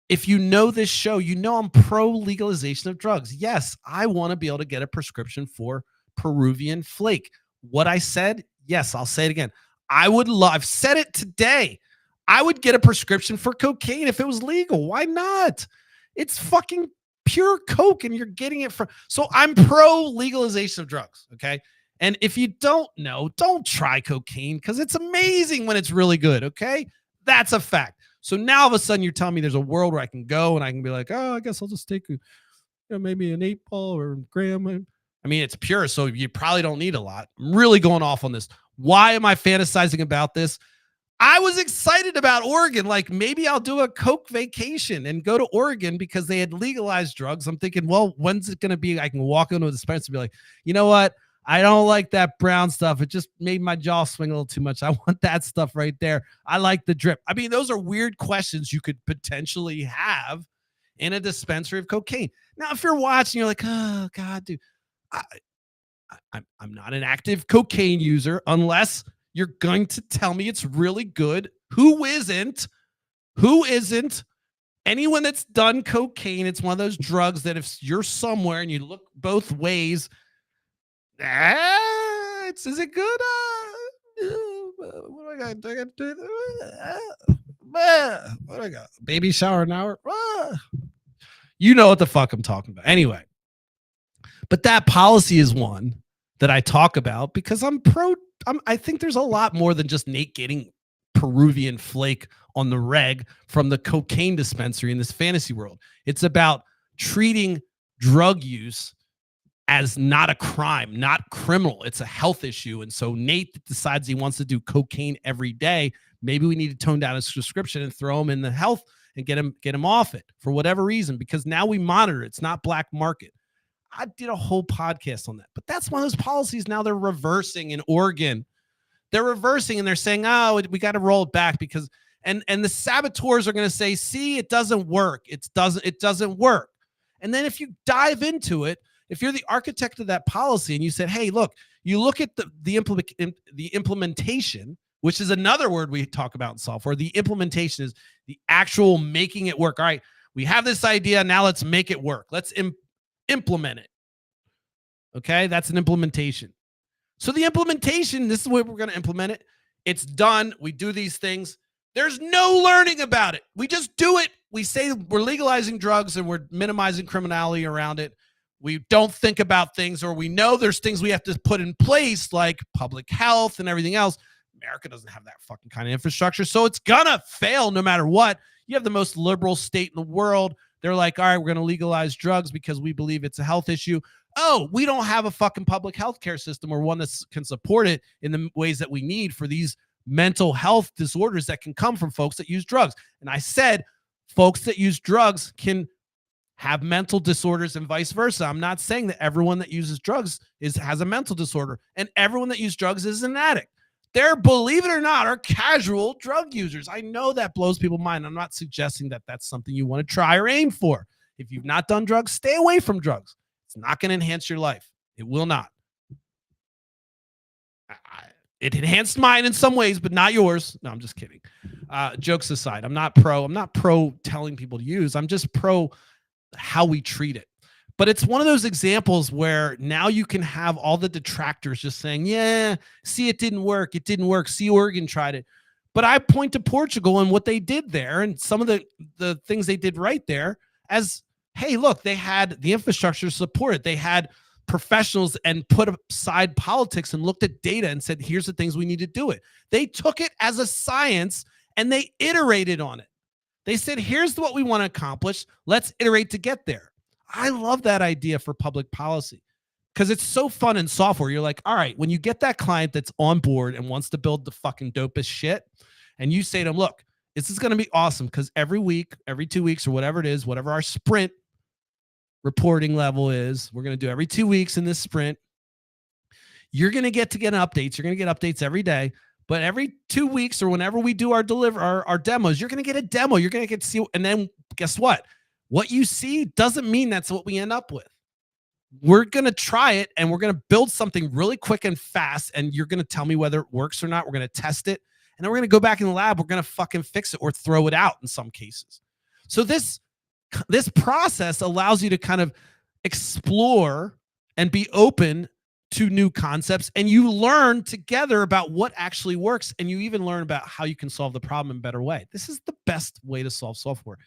If you know this show, I'm pro legalization of drugs. Yes, I want to be able to get a prescription for Peruvian flake. What I said, yes, I'll say it again. I've said it today. I would get a prescription for cocaine if it was legal. Why not? It's fucking pure coke and you're getting it from. So I'm pro legalization of drugs. Okay. And if you don't know, don't try cocaine because it's amazing when it's really good. Okay. That's a fact. So now all of a sudden you're telling me there's a world where I can go and I can be like, oh, I guess I'll just take maybe an 8-ball or a gram. I mean, it's pure. So you probably don't need a lot. I'm really going off on this. Why am I fantasizing about this? I was excited about Oregon. Like maybe I'll do a coke vacation and go to Oregon because they had legalized drugs. I'm thinking, well, when's it going to be? I can walk into a dispensary and be like, you know what? I don't like that brown stuff. It just made my jaw swing a little too much. I want that stuff right there. I like the drip. I mean, those are weird questions you could potentially have in a dispensary of cocaine. Now, if you're watching, you're like, oh God, dude, I'm not an active cocaine user unless you're going to tell me it's really good. Who isn't? Anyone that's done cocaine, it's one of those drugs that if you're somewhere and you look both ways, is it good? What do I got? Do I got to do what do I got? Baby shower an hour? You know what the fuck I'm talking about. Anyway, but that policy is one that I talk about because I think there's a lot more than just Nate getting Peruvian flake on the reg from the cocaine dispensary in this fantasy world. It's about treating drug use as not a crime, not criminal. It's a health issue. And so Nate decides he wants to do cocaine every day. Maybe we need to tone down his prescription and throw him in the health and get him off it for whatever reason, because now we monitor it. It's not black market. I did a whole podcast on that, but that's one of those policies now they're reversing in Oregon. They're reversing and they're saying, oh, we got to roll it back because, and the saboteurs are going to say, see, it doesn't work. It doesn't work. And then if you dive into it, if you're the architect of that policy and you said, hey, look, you look at the implementation, which is another word we talk about in software. The implementation is the actual making it work. All right, we have this idea. Now let's make it work. Let's implement it. Okay, that's an implementation. So the implementation, this is where we're going to implement it. It's done. We do these things. There's no learning about it. We just do it. We say we're legalizing drugs and we're minimizing criminality around it. We don't think about things, or we know there's things we have to put in place like public health and everything else. America doesn't have that fucking kind of infrastructure, so it's gonna fail no matter what. You have the most liberal state in the world. They're like, all right, we're going to legalize drugs because we believe it's a health issue. Oh, we don't have a fucking public health care system or one that can support it in the ways that we need for these mental health disorders that can come from folks that use drugs. And I said, folks that use drugs can have mental disorders and vice versa. I'm not saying that everyone that uses drugs has a mental disorder and everyone that uses drugs is an addict. They're, believe it or not, are casual drug users. I know that blows people's mind. I'm not suggesting that that's something you want to try or aim for. If you've not done drugs, stay away from drugs. It's not going to enhance your life. It will not. It enhanced mine in some ways, but not yours. No, I'm just kidding. Jokes aside, I'm not pro telling people to use. I'm just pro how we treat it. But it's one of those examples where now you can have all the detractors just saying, yeah, see, it didn't work. It didn't work. See, Oregon tried it. But I point to Portugal and what they did there and some of the things they did right there as, hey, look, they had the infrastructure to support it. They had professionals and put aside politics and looked at data and said, here's the things we need to do it. They took it as a science and they iterated on it. They said, here's what we want to accomplish. Let's iterate to get there. I love that idea for public policy because it's so fun in software. You're like, all right, when you get that client that's on board and wants to build the fucking dopest shit, and you say to them, look, this is going to be awesome because every week, every 2 weeks or whatever it is, whatever our sprint reporting level is, we're going to do every 2 weeks in this sprint. You're going to get updates. You're going to get updates every day. But every 2 weeks or whenever we do our demos, you're going to get a demo. You're going to get to see. And then guess what? What you see doesn't mean that's what we end up with. We're going to try it and we're going to build something really quick and fast. And you're going to tell me whether it works or not. We're going to test it. And then we're going to go back in the lab. We're going to fucking fix it or throw it out in some cases. So this process allows you to kind of explore and be open to new concepts. And you learn together about what actually works. And you even learn about how you can solve the problem in a better way. This is the best way to solve software.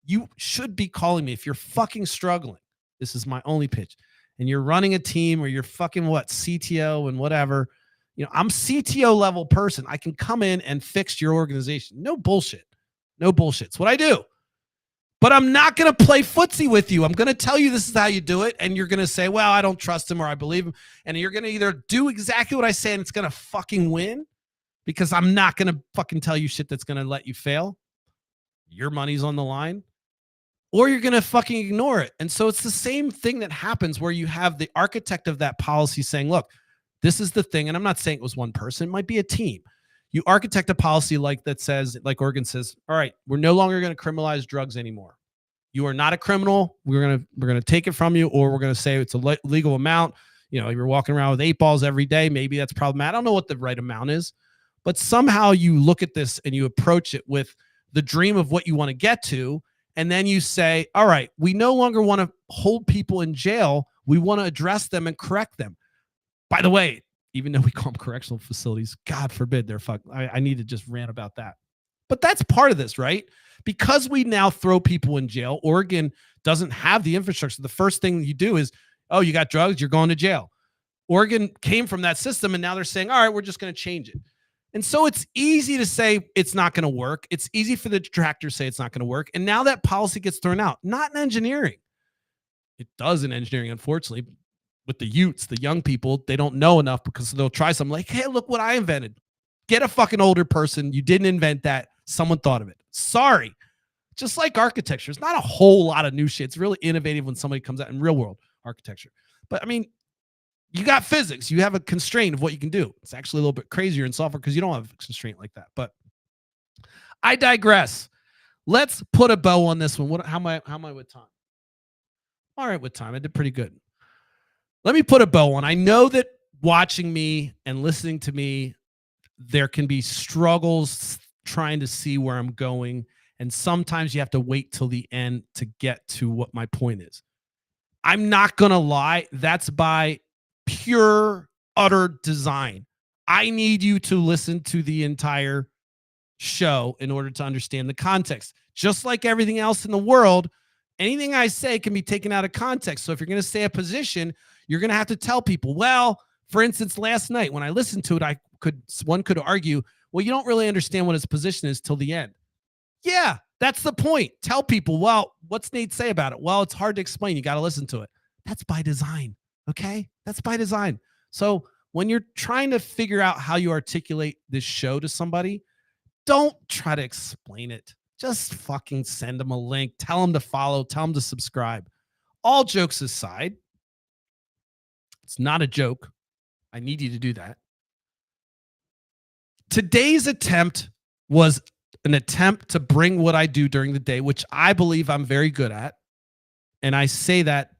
You should be calling me if you're fucking struggling. This is my only pitch. And you're running a team or you're fucking CTO and whatever. You know, I'm CTO level person. I can come in and fix your organization. No bullshit. No bullshit. It's what I do. But I'm not going to play footsie with you. I'm going to tell you this is how you do it. And you're going to say, well, I don't trust him or I believe him. And you're going to either do exactly what I say and it's going to fucking win because I'm not going to fucking tell you shit that's going to let you fail. Your money's on the line. Or you're going to fucking ignore it. And so it's the same thing that happens where you have the architect of that policy saying, look, this is the thing. And I'm not saying it was one person. It might be a team. You architect a policy like that says, like Oregon says, all right, we're no longer going to criminalize drugs anymore. You are not a criminal. We're going to take it from you, or we're going to say it's a legal amount. You know, you're walking around with 8 balls every day. Maybe that's problematic. I don't know what the right amount is, but somehow you look at this and you approach it with the dream of what you want to get to. And then you say, all right, we no longer want to hold people in jail. We want to address them and correct them. By the way, even though we call them correctional facilities, God forbid they're I need to just rant about that. But that's part of this, right? Because we now throw people in jail, Oregon doesn't have the infrastructure. The first thing you do is, oh, you got drugs, you're going to jail. Oregon came from that system, and now they're saying, all right, we're just going to change it. And so it's easy to say it's not going to work. It's easy for the detractors to say it's not going to work. And now that policy gets thrown out, not in engineering. It does in engineering, unfortunately. With the youths, the young people, they don't know enough because they'll try something like, hey, look what I invented. Get a fucking older person. You didn't invent that. Someone thought of it. Sorry. Just like architecture. It's not a whole lot of new shit. It's really innovative when somebody comes out in real world architecture. But I mean, you got physics. You have a constraint of what you can do. It's actually a little bit crazier in software because you don't have a constraint like that. But I digress. Let's put a bow on this one. How am I with time? All right, with time. I did pretty good. Let me put a bow on. I know that watching me and listening to me, there can be struggles trying to see where I'm going. And sometimes you have to wait till the end to get to what my point is. I'm not going to lie. That's by pure, utter design. I need you to listen to the entire show in order to understand the context. Just like everything else in the world, anything I say can be taken out of context. So if you're going to say a position, you're going to have to tell people, well, for instance, last night when I listened to it, one could argue, well, you don't really understand what his position is till the end. Yeah, that's the point. Tell people, well, what's Nate say about it? Well, it's hard to explain. You got to listen to it. That's by design. Okay. That's by design. So when you're trying to figure out how you articulate this show to somebody, don't try to explain it. Just fucking send them a link. Tell them to follow. Tell them to subscribe. All jokes aside, it's not a joke. I need you to do that. Today's attempt was an attempt to bring what I do during the day, which I believe I'm very good at. And I say that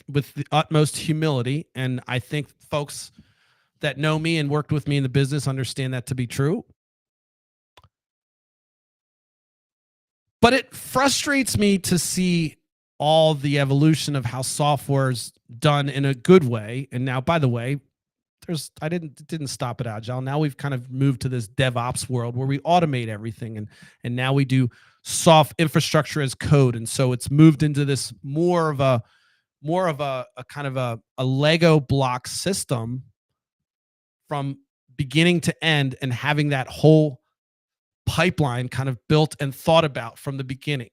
with the utmost humility. And I think folks that know me and worked with me in the business understand that to be true. But it frustrates me to see all the evolution of how software is done in a good way. And now, by the way, I didn't stop at Agile. Now we've kind of moved to this DevOps world where we automate everything, and now we do soft infrastructure as code. And so it's moved into this more of a kind of a Lego block system from beginning to end, and having that whole pipeline kind of built and thought about from the beginning.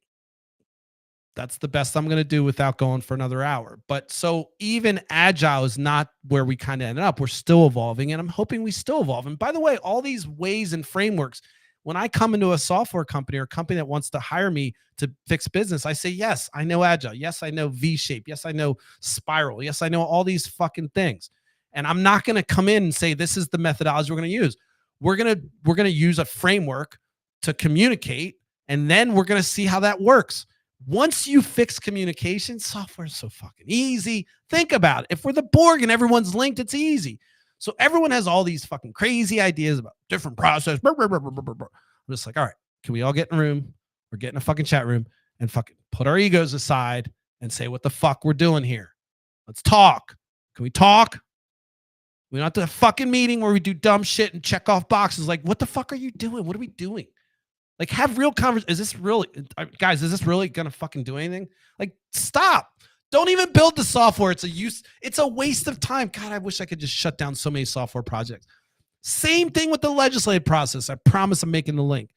That's the best I'm going to do without going for another hour. But so even Agile is not where we kind of ended up. We're still evolving, and I'm hoping we still evolve. And by the way, all these ways and frameworks, when I come into a software company or a company that wants to hire me to fix business, I say, yes, I know Agile. Yes, I know V-shape. Yes, I know Spiral. Yes, I know all these fucking things. And I'm not going to come in and say, this is the methodology we're going to use. We're going to use a framework to communicate, and then we're going to see how that works. Once you fix communication, software is so fucking easy. Think about it. If we're the Borg and everyone's linked, it's easy. So everyone has all these fucking crazy ideas about different process. I'm just like, all right, can we all get in a room or get in a fucking chat room and fucking put our egos aside and say what the fuck we're doing here? Let's talk. Can we talk? We don't have to have a fucking meeting where we do dumb shit and check off boxes. Like, what the fuck are you doing? What are we doing? Like, have real conversation. Is this really, guys, is this really going to fucking do anything? Like, stop. Don't even build the software. It's a waste of time. God, I wish I could just shut down so many software projects. Same thing with the legislative process. I promise I'm making the link.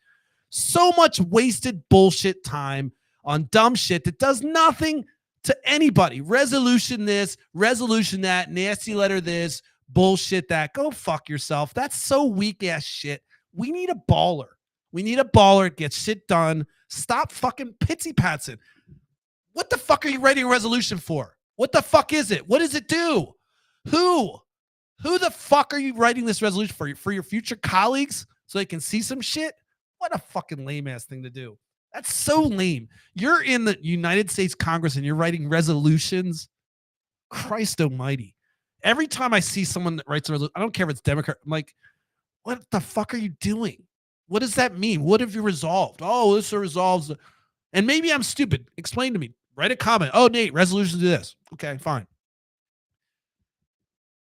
So much wasted bullshit time on dumb shit that does nothing to anybody. Resolution this, resolution that, nasty letter this, bullshit that. Go fuck yourself. That's so weak ass shit. We need a baller. We need a baller that gets shit done. Stop fucking pitsy-patsing. What the fuck are you writing a resolution for? What the fuck is it? What does it do? Who the fuck are you writing this resolution for? For your future colleagues so they can see some shit? What a fucking lame-ass thing to do. That's so lame. You're in the United States Congress and you're writing resolutions? Christ almighty. Every time I see someone that writes a resolution, I don't care if it's Democrat, I'm like, what the fuck are you doing? What does that mean? What have you resolved? Oh, this resolves. And maybe I'm stupid. Explain to me. Write a comment. Oh, Nate, resolution to this. Okay, fine.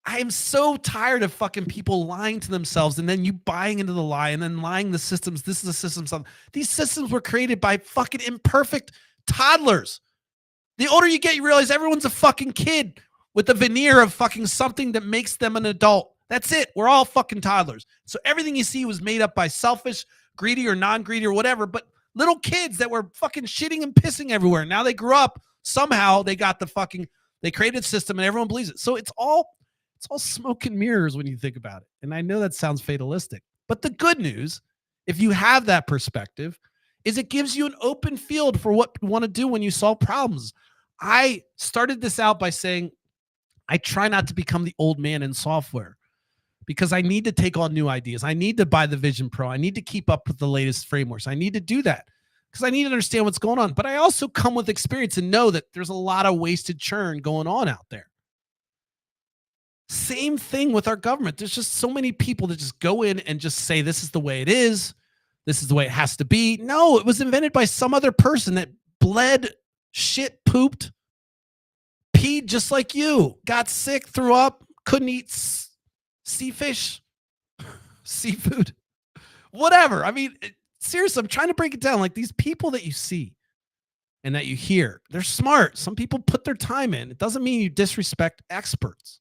I am so tired of fucking people lying to themselves and then you buying into the lie and then lying the systems. This is a system. These systems were created by fucking imperfect toddlers. The older you get, you realize everyone's a fucking kid with a veneer of fucking something that makes them an adult. That's it. We're all fucking toddlers. So everything you see was made up by selfish, greedy or non-greedy or whatever, but little kids that were fucking shitting and pissing everywhere. Now they grew up. Somehow they got they created a system and everyone believes it. So it's all smoke and mirrors when you think about it. And I know that sounds fatalistic, but the good news, if you have that perspective, is it gives you an open field for what you want to do when you solve problems. I started this out by saying, I try not to become the old man in software, because I need to take on new ideas. I need to buy the Vision Pro. I need to keep up with the latest frameworks. I need to do that because I need to understand what's going on. But I also come with experience and know that there's a lot of wasted churn going on out there. Same thing with our government. There's just so many people that just go in and just say, this is the way it is. This is the way it has to be. No, it was invented by some other person that bled, shit, pooped, peed just like you, got sick, threw up, couldn't eat sea fish, seafood, whatever. I mean, seriously, I'm trying to break it down. Like, these people that you see and that you hear, they're smart. Some people put their time in. It doesn't mean you disrespect experts,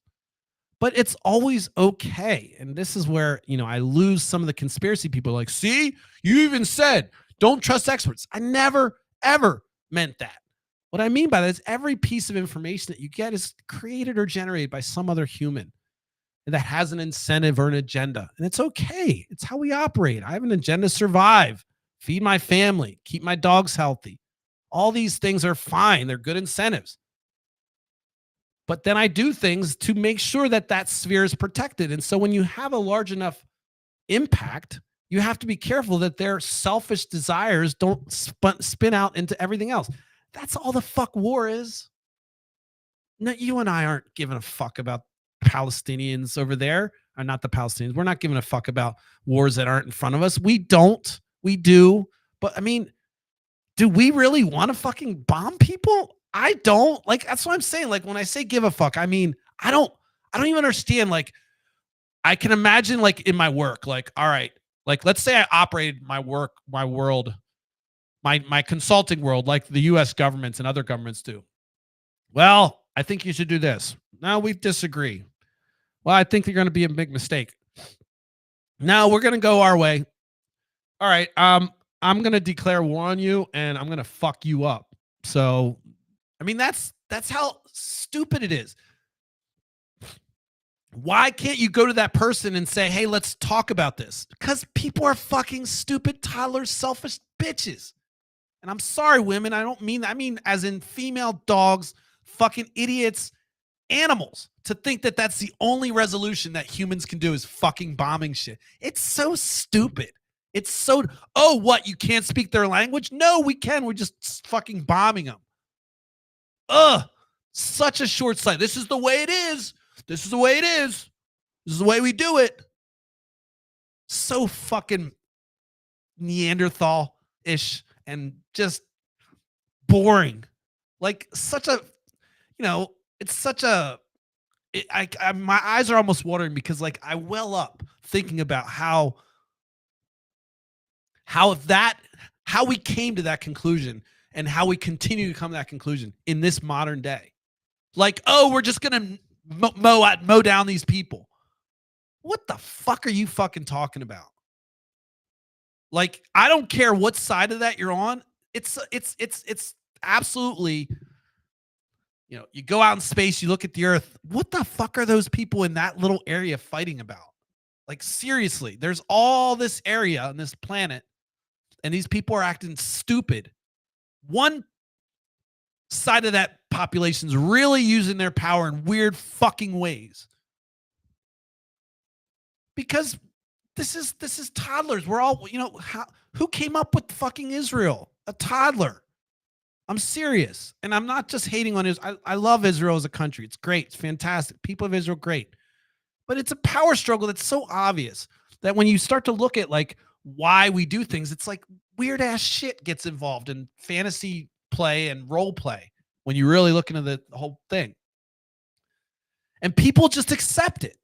but it's always okay. And this is where, I lose some of the conspiracy people. Like, see, you even said, don't trust experts. I never, ever meant that. What I mean by that is every piece of information that you get is created or generated by some other human that has an incentive or an agenda. And it's okay. It's how we operate. I have an agenda: survive, feed my family, keep my dogs healthy. All these things are fine. They're good incentives. But then I do things to make sure that sphere is protected. And so when you have a large enough impact, you have to be careful that their selfish desires don't spin out into everything else. That's all the fuck war is. No, you and I aren't giving a fuck about Palestinians over there. Or not the Palestinians. We're not giving a fuck about wars that aren't in front of us. We don't. We do. But I mean, do we really want to fucking bomb people? I don't. Like, that's what I'm saying. Like, when I say give a fuck, I mean, I don't even understand. Like, I can imagine, like, in my work, like, all right, like, let's say I operated my world, my consulting world, like the US governments and other governments do. Well, I think you should do this. No, we disagree. Well, I think you're going to be a big mistake. No, we're going to go our way. All right. I'm going to declare war on you and I'm going to fuck you up. So, I mean, that's how stupid it is. Why can't you go to that person and say, hey, let's talk about this? Because people are fucking stupid, toddlers, selfish bitches. And I'm sorry, women. I don't mean that. I mean, as in female dogs, fucking idiots, animals, to think that that's the only resolution that humans can do is fucking bombing shit. It's so stupid. It's so, oh, what? You can't speak their language? No, we can. We're just fucking bombing them. Ugh. Such a short sight. This is the way it is. This is the way it is. This is the way we do it. So fucking Neanderthal-ish and just boring. Like such a, it's such a, my eyes are almost watering because like I well up thinking about how we came to that conclusion and how we continue to come to that conclusion in this modern day. Like, oh, we're just going to mow down these people. What the fuck are you fucking talking about? Like, I don't care what side of that you're on. It's absolutely, you go out in space, you look at the earth. What the fuck are those people in that little area fighting about? Like, seriously, there's all this area on this planet and these people are acting stupid. One side of that population's really using their power in weird fucking ways. Because this is toddlers. We're all, who came up with fucking Israel? A toddler. I'm serious. And I'm not just hating on Israel. I love Israel as a country. It's great. It's fantastic. People of Israel, great. But it's a power struggle that's so obvious that when you start to look at like why we do things, it's like weird ass shit gets involved in fantasy play and role play when you really look into the whole thing. And people just accept it.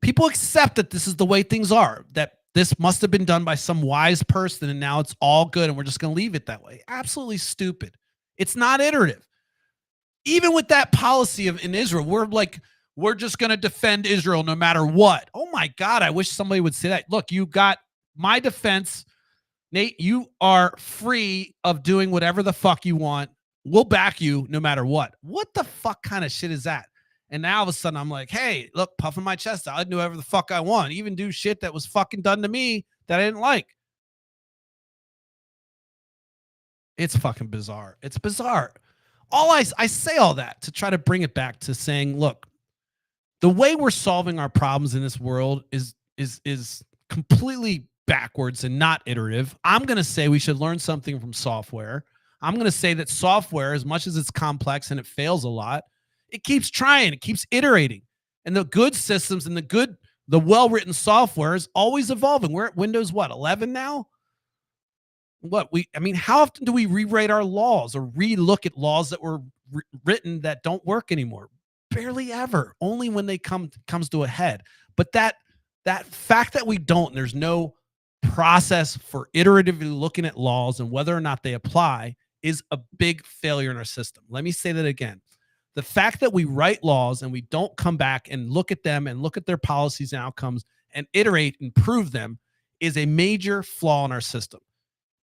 People accept that this is the way things are, that this must have been done by some wise person and now it's all good and we're just going to leave it that way. Absolutely stupid. It's not iterative. Even with that policy in Israel, we're just going to defend Israel no matter what. Oh my God, I wish somebody would say that. Look, you got my defense. Nate, you are free of doing whatever the fuck you want. We'll back you no matter what. What the fuck kind of shit is that? And now all of a sudden I'm like, hey, look, puffing my chest out. I can do whatever the fuck I want. Even do shit that was fucking done to me that I didn't like. It's fucking bizarre. It's bizarre. I say all that to try to bring it back to saying, look, the way we're solving our problems in this world is completely backwards and not iterative. I'm going to say we should learn something from software. I'm going to say that software, as much as it's complex and it fails a lot, it keeps trying, it keeps iterating. And the good systems and the well-written software is always evolving. We're at Windows, 11 now? How often do we rewrite our laws or re-look at laws that were written that don't work anymore? Barely ever. Only when they comes to a head. But that fact that we don't, and there's no process for iteratively looking at laws and whether or not they apply is a big failure in our system. Let me say that again. The fact that we write laws and we don't come back and look at them and look at their policies and outcomes and iterate and prove them is a major flaw in our system.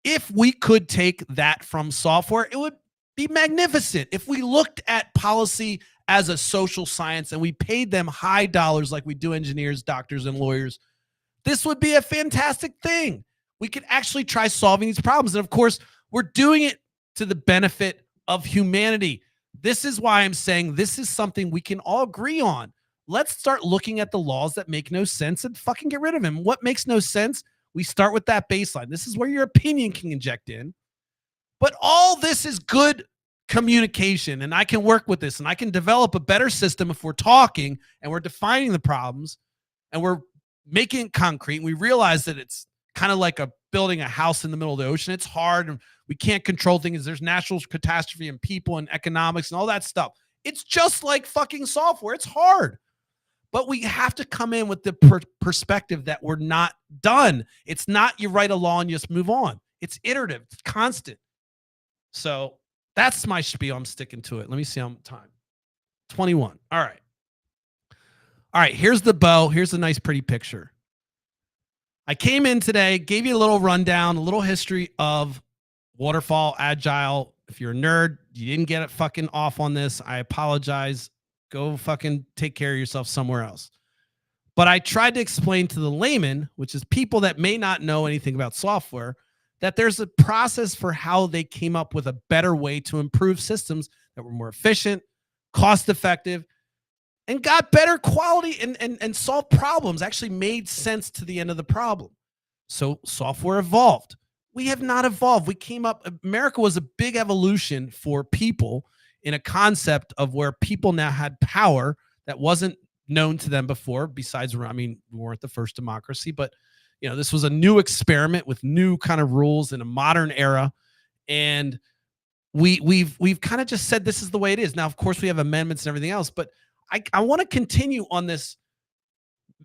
If we could take that from software, it would be magnificent. If we looked at policy as a social science and we paid them high dollars like we do engineers, doctors, and lawyers, this would be a fantastic thing. We could actually try solving these problems. And of course, we're doing it to the benefit of humanity. This is why I'm saying this is something we can all agree on. Let's start looking at the laws that make no sense and fucking get rid of them. What makes no sense? We start with that baseline. This is where your opinion can inject in. But all this is good communication, and I can work with this, and I can develop a better system if we're talking and we're defining the problems and we're making it concrete. And we realize that it's kind of like building a house in the middle of the ocean. It's hard, and we can't control things. There's natural catastrophe and people and economics and all that stuff. It's just like fucking software. It's hard. But we have to come in with the perspective that we're not done. It's not you write a law and you just move on. It's iterative. It's constant. So that's my spiel. I'm sticking to it. Let me see how much time. 21. All right. All right. Here's the bow. Here's a nice, pretty picture. I came in today, gave you a little rundown, a little history of waterfall, agile. If you're a nerd, you didn't get it fucking off on this. I apologize. Go fucking take care of yourself somewhere else. But I tried to explain to the layman, which is people that may not know anything about software, that there's a process for how they came up with a better way to improve systems that were more efficient, cost effective, and got better quality and solved problems, actually made sense to the end of the problem. So software evolved. We have not evolved. We came up, America was a big evolution for people in a concept of where people now had power that wasn't known to them before. Besides, I mean, we weren't the first democracy, but you know, this was a new experiment with new kind of rules in a modern era. And we've kind of just said this is the way it is. Now, of course, we have amendments and everything else, but I want to continue on this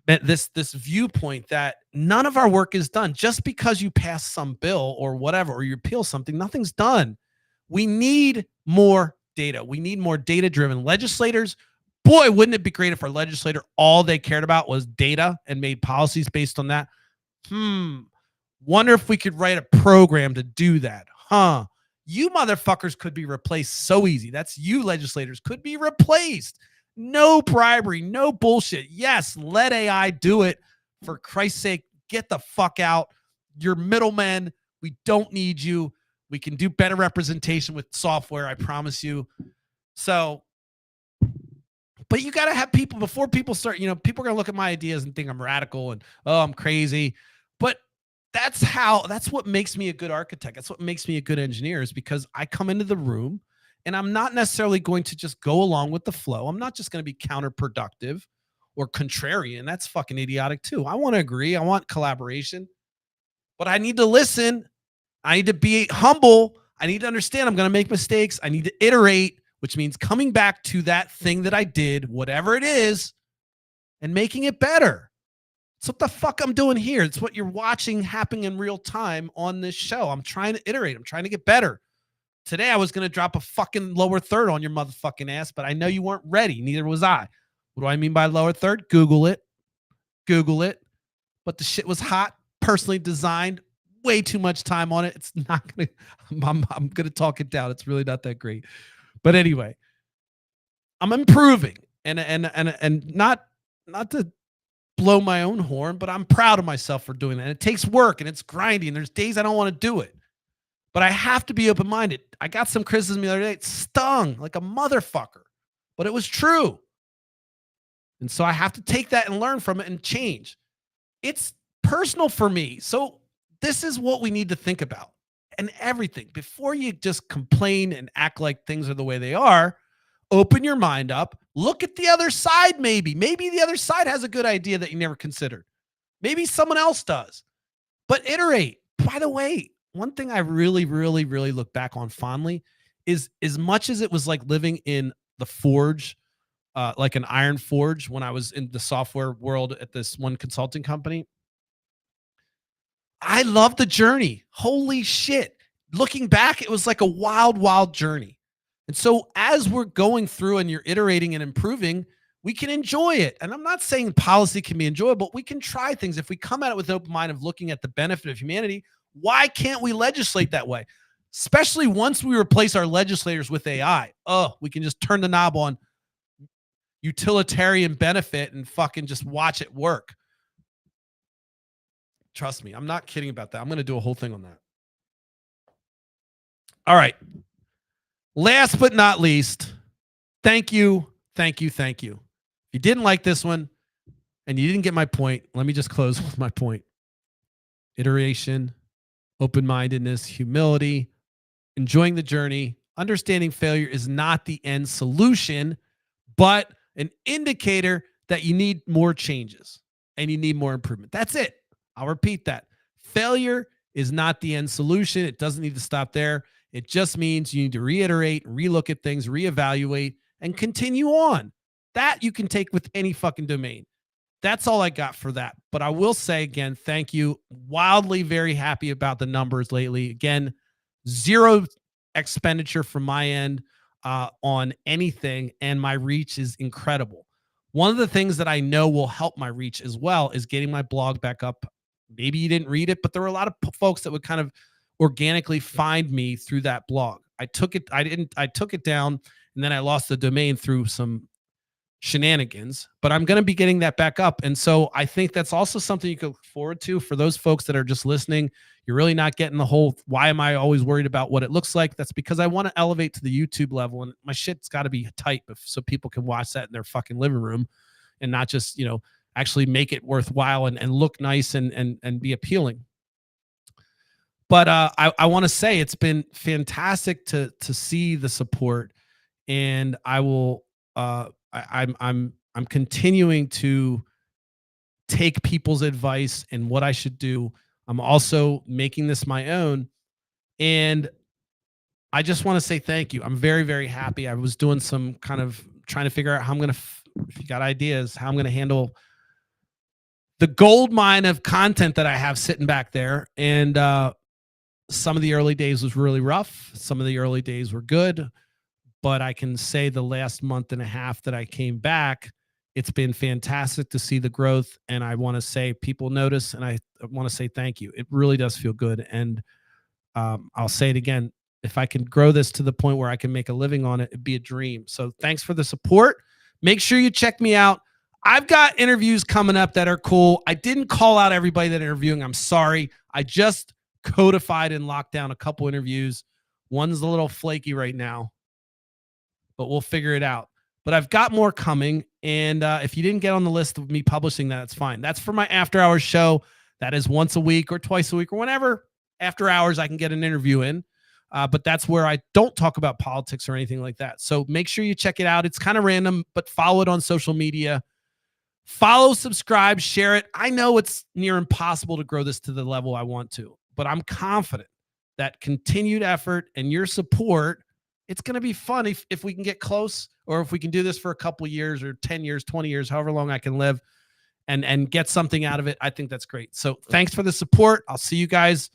viewpoint that none of our work is done. Just because you pass some bill or whatever, or you repeal something, nothing's done. We need more data. We need more data-driven legislators. Boy, wouldn't it be great if our legislator, all they cared about was data and made policies based on that? Wonder if we could write a program to do that. You motherfuckers could be replaced so easy. That's you legislators could be replaced. No bribery, no bullshit. Yes, let AI do it. For Christ's sake, get the fuck out. You're middlemen. We don't need you. We can do better representation with software, I promise you. So, but you got to have people, before people start, you know, people are going to look at my ideas and think I'm radical and, oh, I'm crazy. But that's what makes me a good architect. That's what makes me a good engineer, is because I come into the room and I'm not necessarily going to just go along with the flow. I'm not just going to be counterproductive or contrarian. That's fucking idiotic too. I want to agree. I want collaboration, but I need to listen. I need to be humble. I need to understand I'm going to make mistakes. I need to iterate, which means coming back to that thing that I did, whatever it is, and making it better. It's what the fuck I'm doing here. It's what you're watching happening in real time on this show. I'm trying to iterate. I'm trying to get better. Today, I was going to drop a fucking lower third on your motherfucking ass, but I know you weren't ready. Neither was I. What do I mean by lower third? Google it. Google it. But the shit was hot, personally designed, way too much time on it. It's not going to, I'm going to talk it down. It's really not that great. But anyway, I'm improving and not to blow my own horn, but I'm proud of myself for doing that. And it takes work and it's grindy and there's days I don't want to do it. But I have to be open-minded. I got some criticism the other day. It stung like a motherfucker, but it was true. And so I have to take that and learn from it and change. It's personal for me. So this is what we need to think about. And everything, before you just complain and act like things are the way they are, open your mind up. Look at the other side, maybe. Maybe the other side has a good idea that you never considered. Maybe someone else does. But iterate. By the way, one thing I really, really, really look back on fondly is, as much as it was like living in the forge, like an iron forge when I was in the software world at this one consulting company, I love the journey. Holy shit. Looking back, it was like a wild, wild journey. And so as we're going through and you're iterating and improving, we can enjoy it. And I'm not saying policy can be enjoyable, but we can try things. If we come at it with an open mind of looking at the benefit of humanity, why can't we legislate that way? Especially once we replace our legislators with AI. Oh, we can just turn the knob on utilitarian benefit and fucking just watch it work. Trust me, I'm not kidding about that. I'm going to do a whole thing on that. All right. Last but not least, thank you. Thank you. Thank you. If you didn't like this one and you didn't get my point, let me just close with my point. Iteration, open-mindedness, humility, enjoying the journey, understanding failure is not the end solution, but an indicator that you need more changes and you need more improvement. That's it. I'll repeat that. Failure is not the end solution. It doesn't need to stop there. It just means you need to reiterate, relook at things, reevaluate, and continue on. That you can take with any fucking domain. That's all I got for that. But I will say again, thank you. Wildly very happy about the numbers lately. Again, zero expenditure from my end on anything, and my reach is incredible. One of the things that I know will help my reach as well is getting my blog back up. Maybe you didn't read it, but there were a lot of folks that would kind of organically find me through that blog. I took it down, and then I lost the domain through some shenanigans, but I'm going to be getting that back up. And so I think that's also something you can look forward to for those folks that are just listening. You're really not getting the whole, why am I always worried about what it looks like? That's because I want to elevate to the YouTube level, and my shit's got to be tight so people can watch that in their fucking living room and not just, actually make it worthwhile and look nice and be appealing. But I want to say it's been fantastic to see the support, and I will, I'm continuing to take people's advice and what I should do. I'm also making this my own, and I just want to say thank you. I'm very, very happy. I was doing some kind of trying to figure out how I'm going to, if you got ideas, how I'm going to handle the gold mine of content that I have sitting back there. And some of the early days was really rough. Some of the early days were good. But I can say the last month and a half that I came back, it's been fantastic to see the growth. And I want to say people notice, and I want to say thank you. It really does feel good. And I'll say it again. If I can grow this to the point where I can make a living on it, it'd be a dream. So thanks for the support. Make sure you check me out. I've got interviews coming up that are cool. I didn't call out everybody that interviewing. I'm sorry. I just codified and locked down a couple interviews. One's a little flaky right now, but we'll figure it out. But I've got more coming. And if you didn't get on the list of me publishing that, it's fine. That's for my after hours show. That is once a week or twice a week or whenever after hours I can get an interview in. But that's where I don't talk about politics or anything like that. So make sure you check it out. It's kind of random, but follow it on social media. Follow, subscribe, share it. I know it's near impossible to grow this to the level I want to, but I'm confident that continued effort and your support, it's going to be fun if we can get close, or if we can do this for a couple of years or 10 years, 20 years, however long I can live and get something out of it. I think that's great. So thanks for the support. I'll see you guys.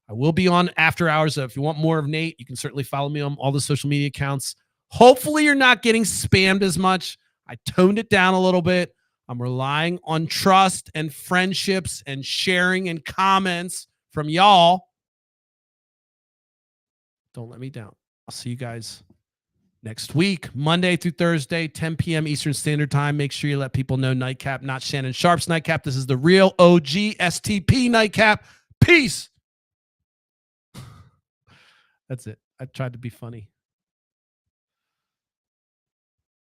I will be on after hours. So if you want more of Nate, you can certainly follow me on all the social media accounts. Hopefully you're not getting spammed as much. I toned it down a little bit. I'm relying on trust and friendships and sharing and comments from y'all. Don't let me down. I'll see you guys next week, Monday through Thursday, 10 p.m. Eastern Standard Time. Make sure you let people know Nightcap, not Shannon Sharp's Nightcap. This is the real OG STP Nightcap. Peace. That's it. I tried to be funny.